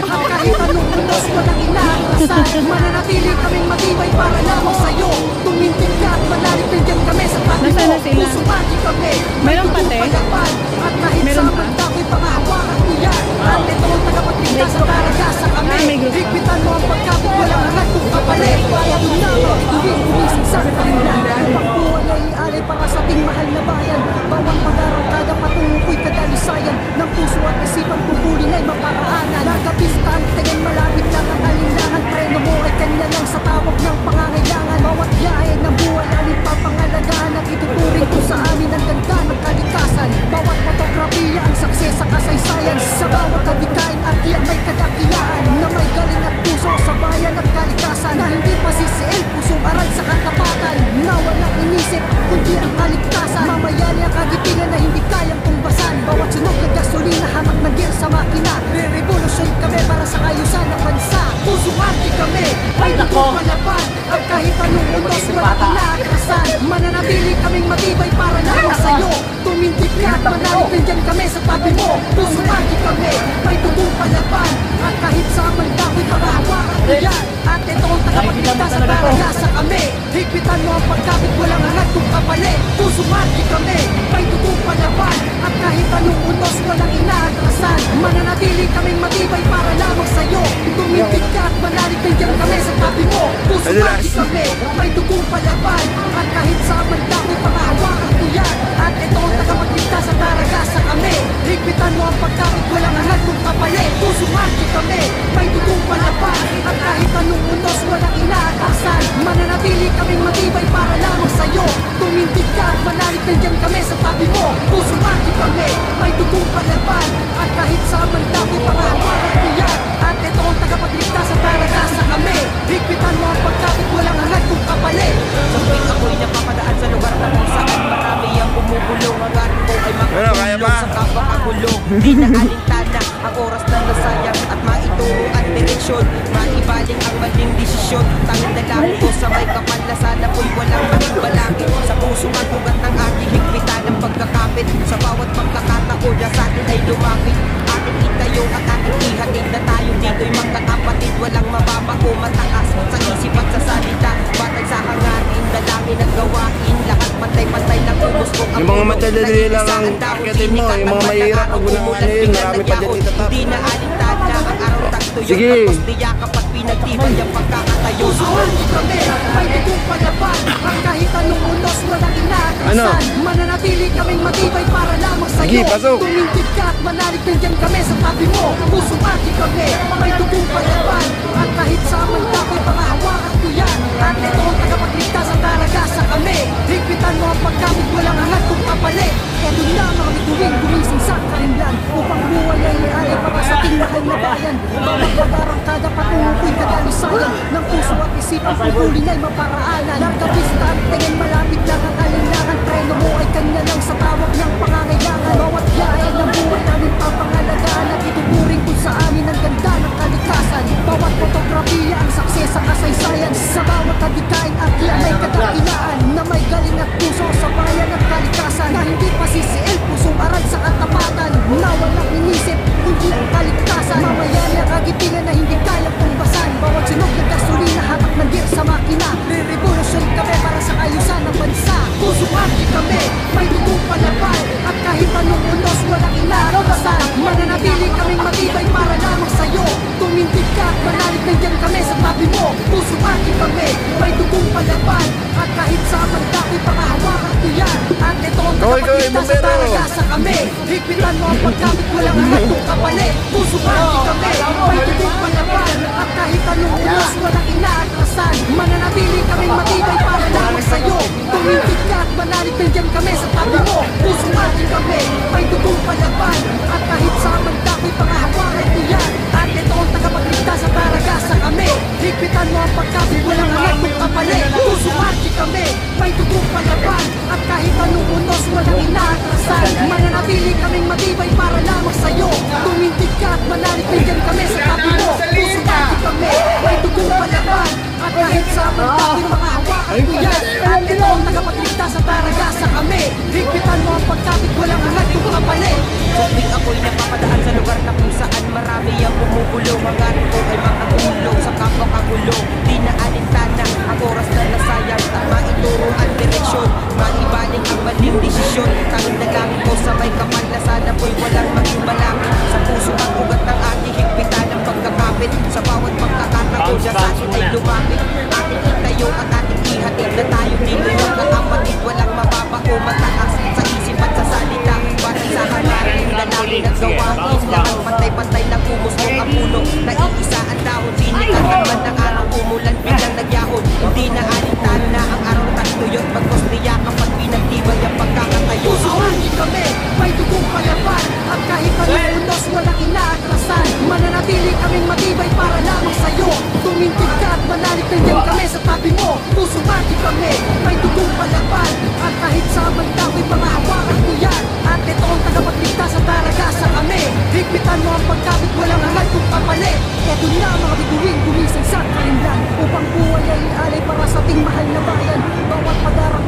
At kahit anong unos walang inaatrasan. Mananatili kaming matibay para lamang sa'yo. Tumindig ka at manalig nandiyan kami sa tabi mo. Nasaan na sila? Pusumaki kami, Meron pa, te? palaban at kahit Meron saan pa? man dapat pangahawakan ko yan. At ito ang tagapagligtas sa daragasa kami. Ah, may group. Higpitan mo ang pagkabit, walang angat kung kapalit. Ito na mga tuwing gumising sa karimlan. Upang buhay ay ialay para sa ating mahal na bayan. Bawang pag-arangkada patungo ko'y kadalisayan ng puso at isipan pupulin ay maparaanan. Nagkapista ang tingin, malapit lang ang alinlangan. Preno mo ay kanya lang sa tawag ng pangangailangan. Bawat biyahe ng buhay aming papangalagaan at ituturing ko sa amin ang ganda ng kalikasan. Bawat fotografiya ang saksi sa kasaysayan. Sa bawat kabikain at iyan may kadakilaan na may galing at puso sa bayan at kalikasan. Na hindi pasisiil, pusong aral sa katapatan. Na walang inisip, kundi ang kaligtasan. Mamayani ang kagitingan na hindi kayang tumbasan. Bawat sunog ng gasolina, hamak ng gear sa makina. Re-revolution kami para sa kayusan ng bansa. Pusumaki kami, may dugong palaban at kahit anong unos walang inaatrasan. atrasan. Mananatili kaming matibay para lamang sa'yo. Tumindig ka at manalig, nandyan kami sa tabi mo. Puso lagi kami, may tugong palaban. At kahit sa maldako'y panghahawakan ko yan. At ito ang tagapagligtas at naragasa kami. Higpitan mo ang pagkabit, walang hangat kung kapalit. Puso lagi kami, may tugong palaban. At kahit anong unos, walang inaatrasan. Mananatili kaming matibay para lamang sa'yo. Tumindig ka at manalig, nandyan kami sa tabi mo. Puso lagi kami, may tugong palaban. At kahit sa maldako'y panghahawakan ko yan. At ito ang tagapagligtas at naragasa kami. Higpitan mo ang pagkabit, walang hangat kung kapalit. Puso lagi kami, may tugong palaban. At kahit anong unos, walang inaatasan. Mananatili kaming matibay para lamang sa'yo. Tumindig ka at manalig, nandyan kami sa tabi mo. Puso lagi kami, may tugong palaban. At kahit sa maldako'y panghahawakan ko yan. At ito ang tagapagligtas at naragasa kami. Higpitan mo ang pagkabit, walang hangat kung kapalit. Sa tuwing ako'y napapadaan sa lugar na kung saan marami ang bumubulong. Ang ating ko ay makatulong sa kapakagulo. Di na alintana ang oras na nasayang at maituro ang direksyon. Maibaling ang maling desisyon. Tanging dalangin ko sa may kapal na sana po'y walang maging balangin. Sa puso at ugat ng ating higpitan ang pagkakapit. Sa bawat pagkakataon na sa atin ay lumapit. Ating itayo at ating ihatid na tayo dito'y magkakapatid. Walang mababa o mataas sa isip at sa salita. Batay sa hangarin, dalangin at gawain. Lahat pantay-pantay na kumusbong ang yung mga matadali lang ang akitin mo, yung mga mahirap pag unang ano yun, marami pa dyan itatap. Hindi na alintana ang araw takto yun. Sige. Pagkos niya kapag pinagtibay ang pagkakatayo. Puso lagi kami, may tugong palaban. At kahit anong unos, walang inaatrasan. Ano? Mananatili kaming matibay para lamang sa'yo. Sige, pasok. Tumindig ka at manalig, nandyan kami sa tabi mo. Puso lagi kami, may tugong palaban. At kahit sa maldako'y panghahawakan ko yan. At ito ang tagapagligtas at naragasa kami. Higpitan mo ang pagkamit, walang hangat kung kapalit. Eto na mga bituin, gumising sa karimlan. Upang buhay ay ialay para sa ating mahal na bayan. Bawat pagarang kada patunguko'y kadalisayan. Ng puso at isipan, pupulin ay maparaanan. Narkabista ang tingin, malapit lang ang alinlangan. Preno mo ay kanya lang sa tawag ng pangangailangan. Bawat biyahe ng buhay namin papangalagaan. At ituturing kung sa amin ang ganda ng kalikasan. Bawat fotografiya ang saksi sa kasaysayan. Sa bawat kadikain at may kadakilaan. Na may galing at puso sa bayan at kalikasan. Na hindi pasisiil, pusong aral sa katapatan. Na walang inisip, kundi ang kaligtasan. Mamayan ang kagitingan na hindi kayang pumbasan. Bawat sunog ng gasolina, hatak ng gear sa makina. Re-revolution kami para sa ayusan ng bansa. Puso lagi kami, may tugong palaban. At kahit anong unos, walang inaatrasan. Mananatili kaming matibay para lamang sa'yo. Tumindig ka at manalig, nandyan kami sa tabi mo. Puso lagi kami, may tugong palaban. At kahit sa maldako'y panghahawakan ko yan. At ito ang tagapagligtas at naragasa kami. Higpitan mo ang pagkamit, walang hangat kung kapalit. Puso lagi kami, may tugong palaban. At kahit anong unos, walang inaatrasan. Mananatili kaming matibay para lamang sa'yo. Tumindig ka at manalig, nandyan kami sa tabi mo. Puso lagi kami, may tugong palaban. At kahit sa maldako'y panghahawakan ko yan. At ito ang tagapagligtas at naragasa kami. Higpitan mo ang pagkabit, walang hangat kung kapalit. Puso lagi kami, may tugong palaban. At kahit anong unos, walang inaatrasan. Mananatili kaming matibay para lamang sa'yo. Tumindig ka at manalig, nandyan kami sa tabi mo. Puso lagi kami, may tugong palaban. At kahit sa maldako'y panghahawakan ko yan. At ito ang tagapagligtas at naragasa kami. Higpitan mo ang pagkabit, walang hangat kung kapalit. Sa tuwing ako'y napapadaan sa lugar na kung saan marami ang bumubulong. Ang ating ko ay makatulong sa kapakagulo. Di na alintana ang oras na nasayang at maituro ang direksyon. Maibaling ang maling desisyon. Tanging dalangin ko sa may kapal na sana po'y walang maging balangin. Sa puso ang ugat ng ating higpitan ang pagkakapit. Sa bawat pagkakataon na sa atin ay lumapit. Ating itayo at ating ihatid na tayo dito'y magkakapatid. Walang mababa o mataas sa isip at sa salita. Batay sa hangarin, dalangin at gawain. Lahat pantay-pantay na kumusbong ang puno. Naiisa ang dahon, sinikat naman ng araw. Umulan biglang nagyahon. Hindi na alintana ang araw tagtuyot. Pagkos niya kapag pinagtibay ang pagkakatayo. Puso lagi kami, may tugong palaban. At kahit anong unos, walang inaatrasan. Mananatili kaming matibay para lamang sa'yo. Tumindig ka at manalig, nandyan kami sa tabi mo. Puso lagi kami, may tugong palaban. At kahit sa maldako'y panghahawakan ko yan. At ito ang tagapagligtas at naragasa kami. Higpitan mo ang pagkabit, walang hangat kung kapalit. Eto na mga bituin, gumising sa karimlan. Upang buhay ay ialay para sa ating mahal na bayan. Bawat padarang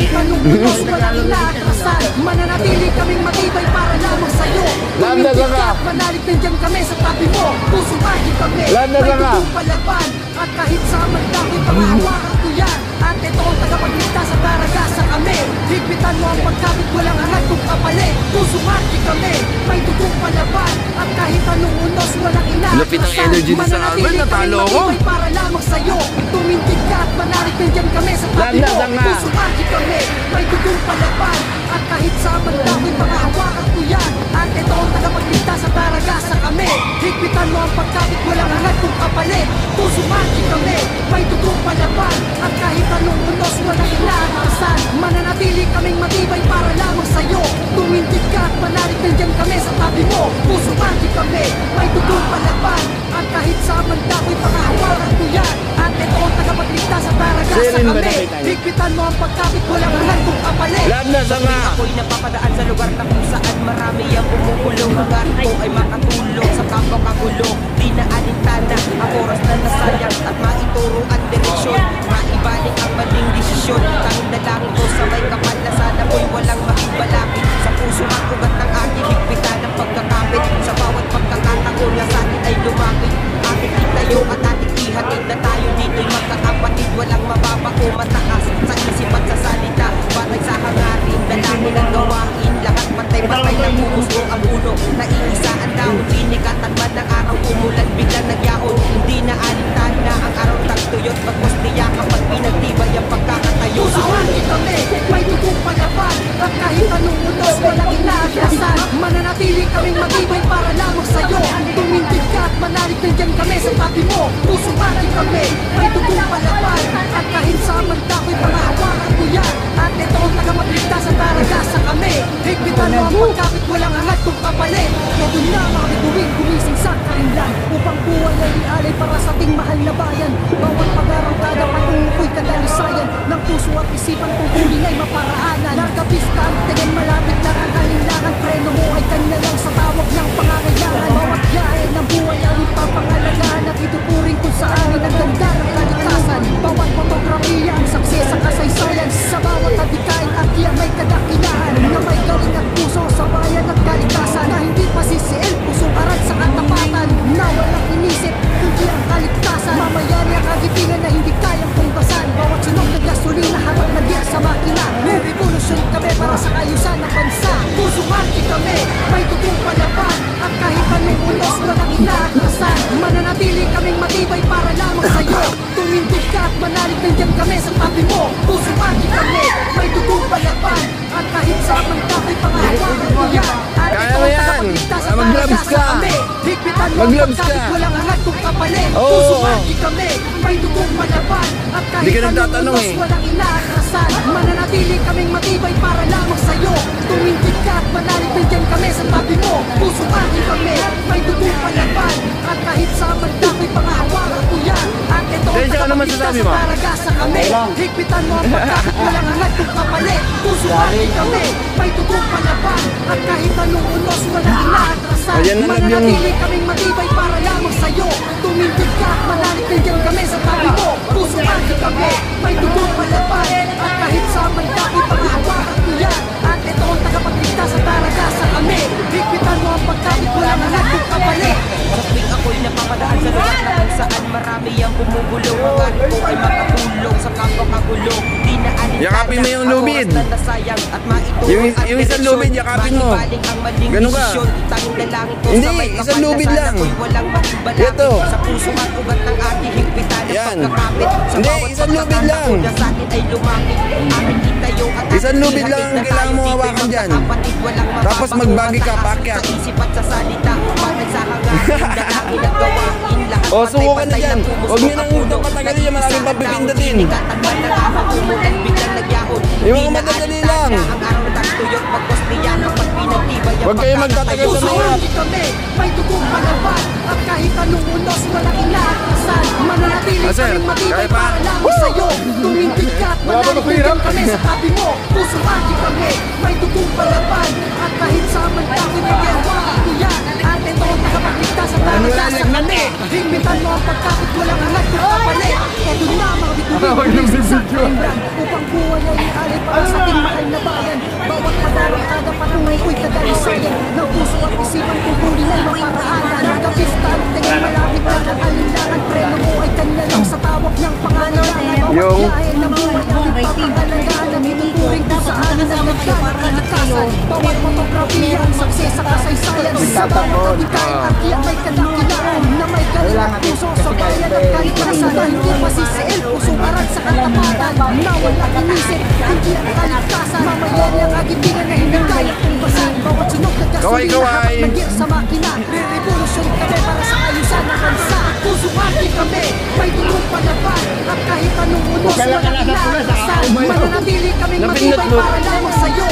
kahit anong unos walang inaatrasan. Mananatili kaming matibay para lamang sa'yo. Landas Tumindig ka. ka at manalig nandiyan kami sa tabi mo. Puso magi kami, Landas may ka. tutong palaban. At kahit sa magdaki pangahawakan ko yan. At ito ang tagapagligtas sa daragasa kami. Higpitan mo ang pagkabit, walang angat kung kapalit. Puso magi kami, may tutong palaban. At kahit anong unos walang inaatrasan. Lupit ang energy ni Sir Albert, Mananatili natalo kaming ako. matibay para lamang sa'yo. Tumindig ka at manalig nandiyan kami sa tabi mo. Landas ka. Puso magi kami, may tutong palaban. At kahit sa magdaki pangahawakan ko yan. At ito ang tagapagligtas sa daragasa kami. Higpitan mo ang pagkabit, walang angat kung kapalit. Puso magi kami, may tutong palaban. At kahit anong unos walang inaatrasan. Mananatili kaming matibay para lamang sa'yo. Tumindig ka at manalig nandiyan kami sa tabi mo. Puso magi kami, may tutong palaban. At kahit sa magdako'y pangahawakan ko yan. At ito ang tagapagligtas sa daragasa Sirin ba kami. nakita niyo? Higpitan mo ang pagkabit, walang angat kung kapalit. Landas ka. Ako'y napapadaan sa lugar na kung saan marami ang bumukulong. Lugar ko ay makatulong sa kapwa kagulo. Di na alintana ang oras na nasayang at maituro ang direksyon. Maibalik ang maling desisyon. Tanging dalangin ko sa may kapal na sana mo'y walang makibalapit. Sa puso at ugat ng aking higpitan ang pagkakapit. Sa bawat pagkakataon na sa akin ay lumapit. Ating itayo at ating ihatid na tayo dito'y magkakapatid. Walang mababago mataas sa isip at sa salita. Batay sa hangarin, dalangin ang gawain. Lahat patay-patay na gusto ang ulo. Naiisa ang daon, sinikatan man ng araw. Umulan biglang nagyaon. Hindi na alintana ang araw tagtuyot. Pagwas niya kapag pinagtibay ang pagkakatayo. Puso magi kami, may tutong palaban. At kahit anong unos walang inaatrasan. Mananatili kaming matibay para lamang sa'yo. Tumindig ka at manalig nandiyan kami sa tabi mo. Puso magi kami, may tutong palaban. At kahit sa magdako'y pangahawakan ko yan. At ito ang tagapagligtas sa daragasa kami. Higpitan mo ang pagkabit, walang angat kung kapalit. Ito na mga tuwing gumising sa karinlan. Upang buhay ay ialay para sa ating mahal na bayan. Bawat pag-arangkada patungo'y kadalisayan. Ng puso at isipan kung huli ay maparaanan. Narkapista ang tingin malapit lang ang kalinlangan. Preno mo ay kanya lang sa tawag ng pangangailangan. Bawat biyahe ng buhay ang ipapangalagaan. At ituturing kung saan ay naganda ng kaligtasan. Bawat fotografiya ang saksi sa kasaysayan. Sa bawat adikain at yan may kadakilahan. Na may galing at puso sa bayan at kaligtasan. Na hindi pasisiil, pusong aral sa katapatan. Na walang inisip, kundi ang kaligtasan. Mamayani ang kagitingan na hindi kayang pungkasan. Bawat sunog na gasolina habang nagya sa makina. May revolusyon kami para sa kayusan ng bansa. Puso magi kami, may tutong palaban. At kahit anong unos walang inaatrasan. Mananatili kaming matibay para lamang sa'yo. Tumindig ka at manalig nandiyan kami sa tabi mo. Puso magi kami, may tutong palaban. At kahit sa magdako'y pangahawakan ko yan. At Kaya ito mo ang yan. tagapagligtas sa Mag-gloves daragasa ka. kami. Higpitan mo ang Mag-gloves pagkabit, ka. walang angat kung kapalit. Oo, Puso oo. magi kami, may tutong palaban. At Hindi kahit ka anong nagtatanong unos eh. walang inaatrasan. Mananatili kaming matibay para lamang sa'yo. Tumindig ka at manalig nandiyan kami sa tabi mo. Puso magi kami, may tutong palaban. At kahit sa magdako'y pangahawakan ko yan. At ito ang Densya, ano masasabi mo? sa daragasa kami. Higpitan mo ang pagkabit, walang angat kung kapalit. Puso magi kami, may tutong palaban. At kahit anong unos walang inaatrasan. Ayan na lang yung- Mananatili kaming matibay para lamang sa'yo. Tumindig ka at manalig nandiyan kami sa tabi mo. Puso magi kami, may tutong palaban. At kahit sa magdako'y pangahawakan ko yan. At ito ang tagapagligtas sa daragasa kami. Higpitan mo ang pagkabit, walang angat kung kapalit. Sa tuwing ako'y napapadaan sa lugar na kung saan marami ang bumubulong. Hangarin ko ay makatulong sa kapwa kagulo. Di na alintana Yakapin mo yung ang lubid. oras na nasayang at maituro Yung ang isang direksyon. lubid, yakapin mo. Maibaling ang maling Ganun ka. desisyon. Tanging dalangin ko Hindi, sa may isang kapal na lubid sana lang. ko'y walang makibalapit. Ito. Sa puso at ugat ng aking higpitan ang Yan. pagkakapit. Sa Hindi, bawat isang lubid lang. pagkakataon na sa akin ay lumapit. Aking itayo at Isang aking lubid lang ihatid ang na kailangan tayo mo dito'y hawakan dyan. magkakapatid. Walang Tapos mababago magbagi ka, mataas paakyat. sa isip at sa salita. Batay sa hangarin, dalangin at gawain. Lahat O, subukan na patay-patay dyan. pumusok Huwag niyo nang ang puno. patagalin yan, maraming Nag-isa ang papipindutin. daon, sinikatan man ng araw, umulan, biglang nagyaon. Yung mga Di na madadali alintana lang. ang araw tagtuyot, pagkos niya kapag pinagtibay ang Huwag kayo magtatagal sa Puso mahirap. magi kami, may tutong palaban. At kahit anong unos walang inaatrasan. Mananatili Ah, sir, kaming matibay kaya pa? para lamang sa'yo. Tumindig ka at manalig nandiyan kami sa tabi mo. Puso magi kami, may tutong palaban. At kahit sa magdako'y magyawa ko yan. At ito ang tagapagligtas sa daragasa kami. kami. Higpitan mo ang pagkakit, walang angat kung kapalit. Eto na mga bituin, sa kailan upang buhay ay ialay para sa ating mahal na bayan. Bawat pagkarakada patunay ko'y kadalisayan ng puso at isipan kung huli na maparaanan. Nagkapistan, tingin malapit na ang alinlangan. Preno mo ay kanya lang sa tawag ng pangalanan. Bawat biyahe ng buhay ang ipapangalagaan. Ituturing kung saan ang nagkakalakasan. Bawat fotografiya ang sakses sa kasaysayan. Sa bawat kabigay at iyak may kadakilaan na may galing at puso sa bayan at kalikasan. Hindi masisiil, pusong arag sa katapatan na walang inisip, hindi ang kalikasan. Mamayan ang agibingan na hindi kaya kung basan. Bawat sunod na gasolina habang nagir sa makina. Re-revolution kami para sa ayusan ng bansa. Pusong ati kami, may tulong palaban. At kahit anong unos, walang inaasasan. Mananatili kaming matibay para lamang sa'yo.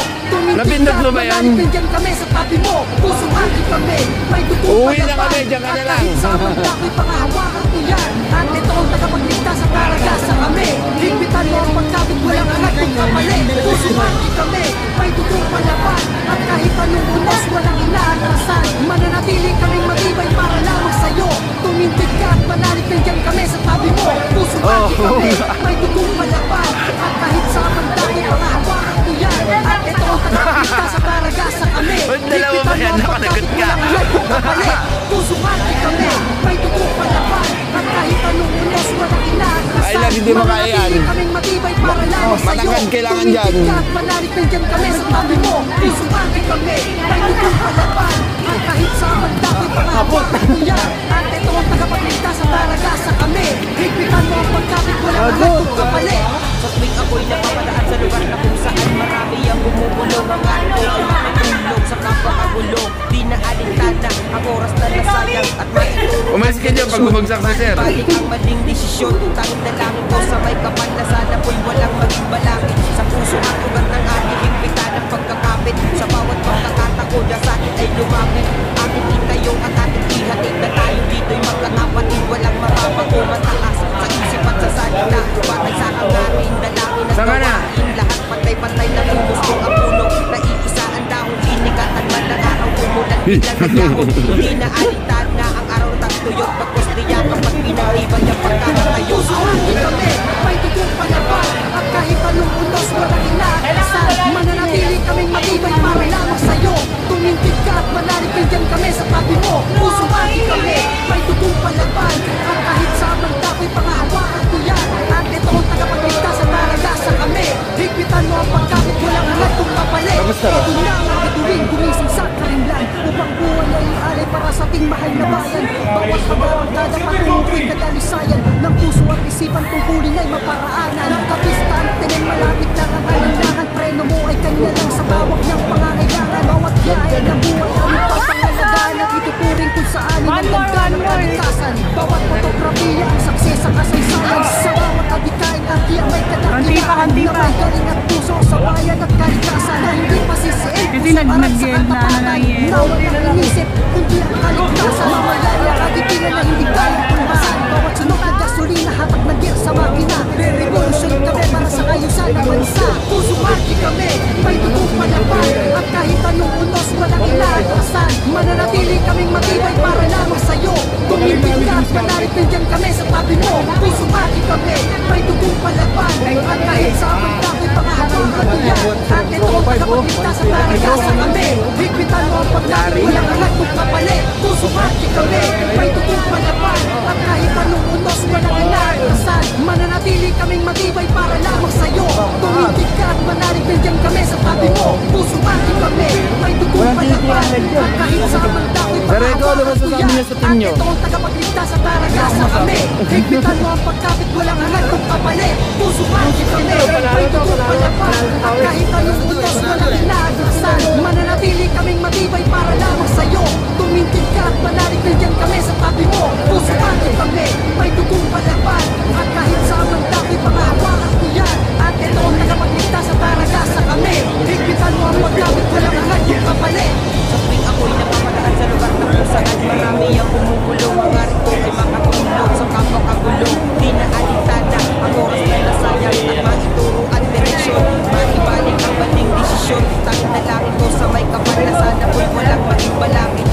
Napindot mo ba yan? Bigyan kami sa tabi mo. Pusong ati kami, may tutong Uwi na kami, dyan ka na lang. kahit sa ako'y pangahawakan ko yan. At ito ang tagapagligtas sa karagasan kami. Higpitan mo ang pagkabit, walang angat kung kapalit. Pusong ati kami, may tutong palaban. At kahit anong unos, walang inaatrasan. Mananatili kaming matibay para lamang sa'yo. Tumintig ka at manalig, bigyan kami sa tabi mo. Pusong ati kami, may tutong palaban. At kahit sa ako'y pangahawakan ko yan. At ito ang tagapagligtas sa karagasan kami. Dalawa ba yan? Nakanagot ka. Pusong ati kami, may tutong palaban. At kahit anong unos, walang inaatrasan. Ay lang, hindi mo kaya yan. Mananatili kaming matibay para lamang sa'yo. Matangkad kailangan dyan. Tumintig ka at manalig, bigyan kami sa tabi mo. Pusong ati kami, may tutong palaban. At kahit sa ako'y pangahawakan ko yan. At ito ang tagapagligtas sa karagasan kami. Higpitan mo ang pagkabit, walang angat kung kapalit. Sa tuwing ako'y napapadaan sa lugar na kung saan marami ang bumubulong. Ang ato ay makitulog sa kapakagulong. Di na alintana ang oras na nasayang at maituro. Umalis ka dyan pag bumagsak na sir. Balik ang maling desisyon. Tanging dalangin ko sa may kapal na sana po'y walang maging balangin. Sa puso at ugat ng aking higpitan ang pagkakapit. Sa bawat pagkakataon na sa akin ay lumapit. Aking itayong at ating ihatid na tayo dito'y magkakapatid. Walang mababago mataas sa isip at sa salita. Batay sa hangarin, dalangin at gawain. Lahat pantay-pantay na kung gusto ang puno. Naiisa ang dahon, inikatan man ang araw. Umulan bilang nagyakot. Hindi na alitan na ang araw tagtuyot. Pagkos niya kapag pinag-ibay ang pagkakatayo. Ati kami, may tutong palaban. At kahit anong unos, walang inaatrasan. Mananatili kaming matibay para lamang sa'yo. Tumintig ka at manalig, bigyan kami sa tabi mo. Pusong ati kami, may tutong palaban. At kahit sa banda ko'y pangahawakan ko yan. At ito ang tagapagligtas sa karagasan kami. Higpitan mo ang pagkakit, walang angat kung kapalit. Ito na ang bituin, gumising sa karimlan. Upang buhay ay ialay para sa ating mahal na bayan. Bawat pagkakagada patungo ko'y kadalisayan. Ng puso at isipan tungkulin ay maparaanan. Kapistan, tingin malapit lang ang alinlangan. Preno mo ay kanya lang sa tawag ng pangangailangan. Bawat biyahe ng buhay ang ipapangalagaan. At ituturing kung saan ang ganda ng kalikasan. Bawat fotografiya ang sakses sa kasaysayan. Sa bawat abikain at iyak may kadakilaan. Na may galing at puso sa bayan at kalikasan. Na hindi pasisiin Kasi kung sa arang sa nag-gel na katapatan. yan. Na walang inisip, kundi ang kaligtasan. Mamayari ang agipingan na hindi kaya pumbasan. Bawat sunod na gasolina hatag na gear sa makina. Re-revolution kami para sa ayusan ng bansa. Pusong ati kami, may tutong palaban. At kahit anong unos, walang inaatrasan. Mananatili kaming matibay para lamang sa'yo. Tumindig ka at manalig, bigyan kami sa tabi mo. Pusong ati kami, may tutong palaban. At kahit sa banda ko'y pangahawakan ko yan. At ito ang tagapagligtas sa karagasan kami. Higpitan mo ang pagkakit, walang angat kung kapalit. Pusong ati kami, may tutong palaban. At kahit anong unos, walang inaatrasan. Mananatili kaming matibay para lamang sa'yo. Tumindig ka at manalig, bigyan kami sa tabi mo. Pusong ati kami, may tutong palaban. At kahit sa banda ko'y pangahawakan ko yan. At ito ang tagapagligtas sa karagasan kami. Higpitan mo ang pagkakit, walang angat kung kapalit. Pusong ati kami, may tutong palaban. At kahit anong unos, walang inaatrasan. Mananatili kaming matibay para lamang sa'yo. Tumindig ka at manalig, bigyan kami sa tabi mo. Pusong ati kami, may tutong palaban. At kahit sa banda ko'y pangahawakan ko yan. At ito ang tagapagligtas sa karagasan kami. Higpitan mo ang pagkakit, walang angat kung kapalit. Sa tuwing ako'y napapadaan sa lugar na kung saan marami ang bumubulong. Ang arit ko ay makatulog sa kapakagulong. Di na alintana ang oras na nasayang at maituro ang direksyon. Maibalik ang maling desisyon. Tanging dalangin ko sa may kapal na sana po'y walang maging balangin.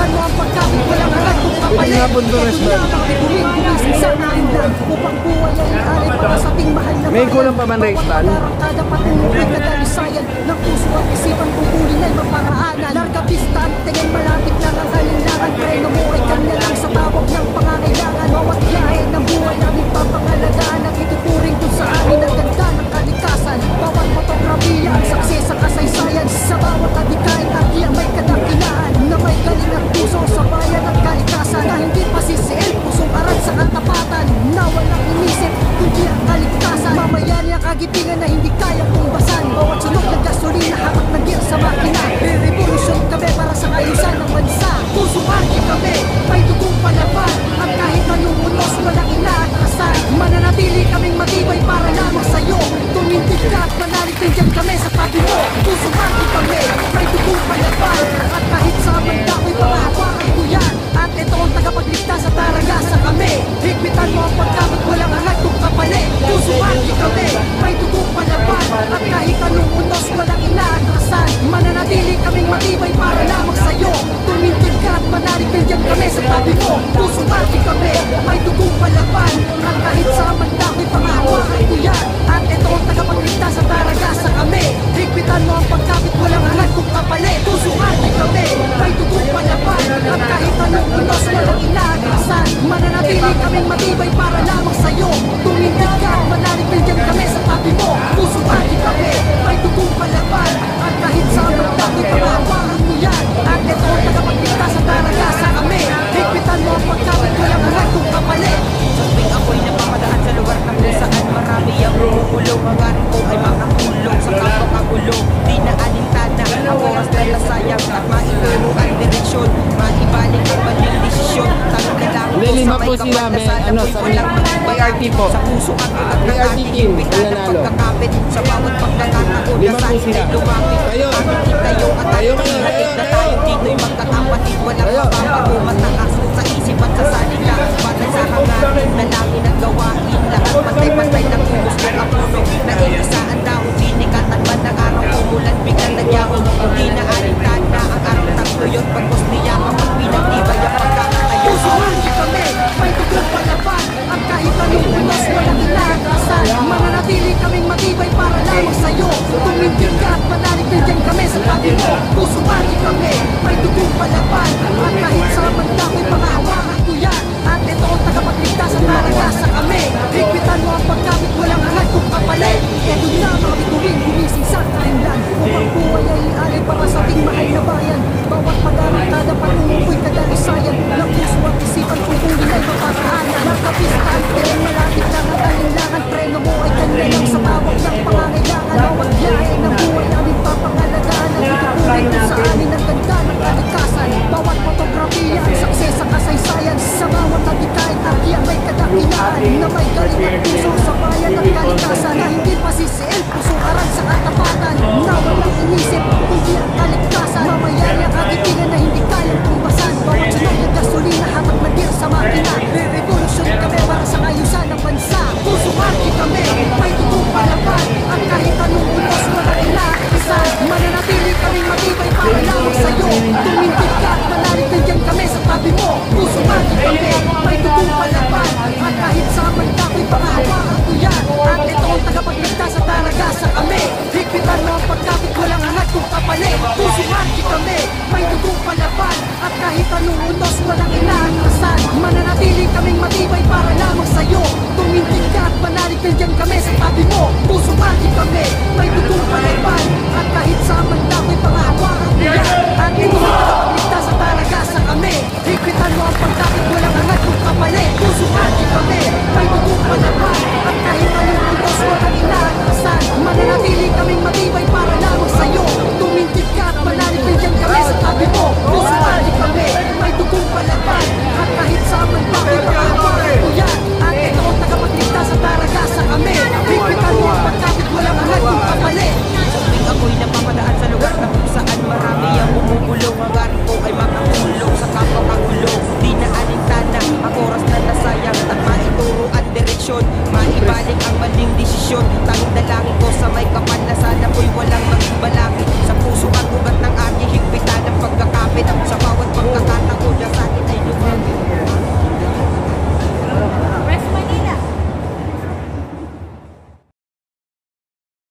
Higpitan mo ang pagkapit, walang agad kung kapalit. nga po doon, Ito na mga bituin, gumising sa karinlan upang buhay ay alay para sa ating mahal na May kulang pa man, Rextan? Kada patunguin kadalisayan ng puso at isipan pupulin ay maparaanan. Larga pista at tingin malapit lang ang alinlangan. Preno mo ay kanya lang sa tawag ng pangangailangan. Bawat biyahe ng buhay namin papangalagaan ang ituturing kung sa amin ang ganda ng kalikasan. Bawat fotografiya ang saksi sa kasaysayan. Sa bawat adikain at iyang may kadakilaan na may galing at puso sa bayan at kalikasan. Na hindi pasisiil, pusong aral sa katapatan. Na walang inisip, kundi ang kaligtasan. Mamayani ang kagitingan na hindi kayang tumbasan. Bawat sunog ng gasolina, hamak ng gear sa makina. Re-revolution kami para sa ayusan ng bansa. Puso arki kami, may dugong palaban. At kahit anong unos, walang inaatrasan. Mananatili kaming matibay para lamang sa'yo. Tumindig ka at manalig, nandiyan kami sa tabi mo. Puso arki kami, may dugong palaban. At kahit sa banda ko'y pangahawakan ko yan. At ito ang tagapagligtas sa taragasa kami. Higpitan mo ang pagkamot, walang agad kung kapalit. Puso arki kami, may dugong palaban. At kahit anong unos, walang inaatrasan. Mananatili kaming matibay para lamang sa'yo. Tumindig ka at manalig, nandiyan kami sa tabi mo. Puso arki kami, may dugong palaban. At kahit sa banda ko'y pangahawakan ko yan. At ito ang tagapagligtas sa taragasa kami. Higpitan mo ang pagkapit, walang agad kung kapalit. Puso arki kami, may dugong palaban. At kahit anong unos, walang inaatrasan. Mananatili kaming matibay para lamang sa'yo. Tumindig ka at manalig, nandiyan kami sa tabi mo. Puso arki kami, may dugong palaban. At kahit sa banda ko'y pangahawakan ko yan. At ito ang tagapagligtas sa taragasa kami. Higpitan mo ang pagkapit, walang agad kung kapalit. Sabing ako'y napapadaan sa lugar na kung saan marami ang bumubulong. Ang garing ko ay makatulong sa kapakagulo. Di na alintana ang oras na nasayang at maituro ang direksyon. Maibalik ang maling desisyon. Tanong na lang Hindi, ko lima sa po may sila, kapal na may sana ano, ko'y sa walang PRT po. Sa puso at ugat ng PRT aking team, higpitan ang nanalo. pagkakapit. Sa bawat pagkakataon na Lima po sa akin sila. ay lumapit. Kayo. Aking tayo at Kayo, aking kayo, hatid na kayo. tayo dito'y magkakapatid. Walang Kayo. mababago, mataas sa isip at sa salita. Batay sa hangarin, dalangin at gawain. Lahat pantay-pantay ng hugos ng apuno. Nailisaan daw, tinikat at bandang araw. Umulan biglang nagyaon. Hindi na alintana ang araw tagtuyot. Pagpos niya kapag pinagtibay ang pagkakatayo. Puso arki kami, may dugong palaban. At kahit anong unos, walang inaatrasan. Mananatili kaming matibay para lamang sa'yo. Tumindig ka at manalig, nandiyan kami sa tabi mo. Puso arki kami, may dugong palaban. At kahit sa banda ko'y pangahawakan ko yan. At ito ang tagapagligtas sa taragasa kami. Higpitan mo ang pagkamit, walang agad kung kapalit. Ito na mga bituin, gumising sa karinlan upang buhay ay alay para sa ating mahal na bayan. Bawat pag-aral, kada patunguko'y kadalisayan ng puso at isipan kung kulin ay maparaanan. Nagkapistaan, kaya malapit lang ang alinlangan. Preno mo ay kanya lang sa tawag ng pangangailangan. Bawat biyahe ng buhay namin papangalagaan. Ang ituturing kung sa amin ang ganda ng kalikasan. Bawat fotografiya ang saksi sa kasaysayan. Sa bawat adikain at iyang may kadakilaan na may galing at puso sa bayan at kalikasan. Na hindi pasisiil, pusong aral sa katapatan. Na walang inisip, kundi ang kaligtasan. Mamayari ang kagitingan na hindi kayang tumbasan. Bawat sunog ng gasolina, hamak na gear sa makina. Re-revolution kami para sa ayusan ng bansa. Puso arki kami, may dugong palaban. At kahit anong unos, walang inaatrasan. Mananatili kaming matibay para lamang sa'yo. Tumindig ka at manalig, nandiyan kami sa tabi mo. Puso arki kami, may dugong palaban. At kahit sa banda ko'y pangahawakan ko yan. At ito ang tagapagligtas sa taragasa kami. Higpitan mo ang pagkapit, walang agad kung kapalit. Puso arki kami, may dugong palaban. At kahit anong unos, walang inaatrasan. Mananatili kaming matibay para lamang sa'yo. Tumindig ka at manalig, nandiyan kami sa tabi mo. Puso arki kami, may dugong palaban. At kahit sa banda ko'y pangahawakan ko yan. At ito ang tagapagligtas sa taragasa kami. Higpitan mo ang pagkapit, walang agad kung kapalit. Puso arki kami, may dugong palaban. At kahit anong unos, walang inaatrasan. Mananatili kaming matibay para lamang sa'yo. Tumindig ka at manalig, nandiyan kami sa tabi mo. Puso arki kami, may dugong palaban. At kahit sa banda ko'y pangahawakan ko yan. At ito ang tagapagligtas sa taragasa kami. Higpitan mo ang pagkapit, walang agad kung kapalit. Sabing ako'y napapadaan sa lugar na kung saan marami ang bumubulong. Ang garing ko ay makatulong sa kapakagulo. Di na alintana ang oras na nasayang at maituro ang direksyon. Maibalik ang maling desisyon. Tanging dalangin ko sa may kapal na sana ko'y walang magbalakid.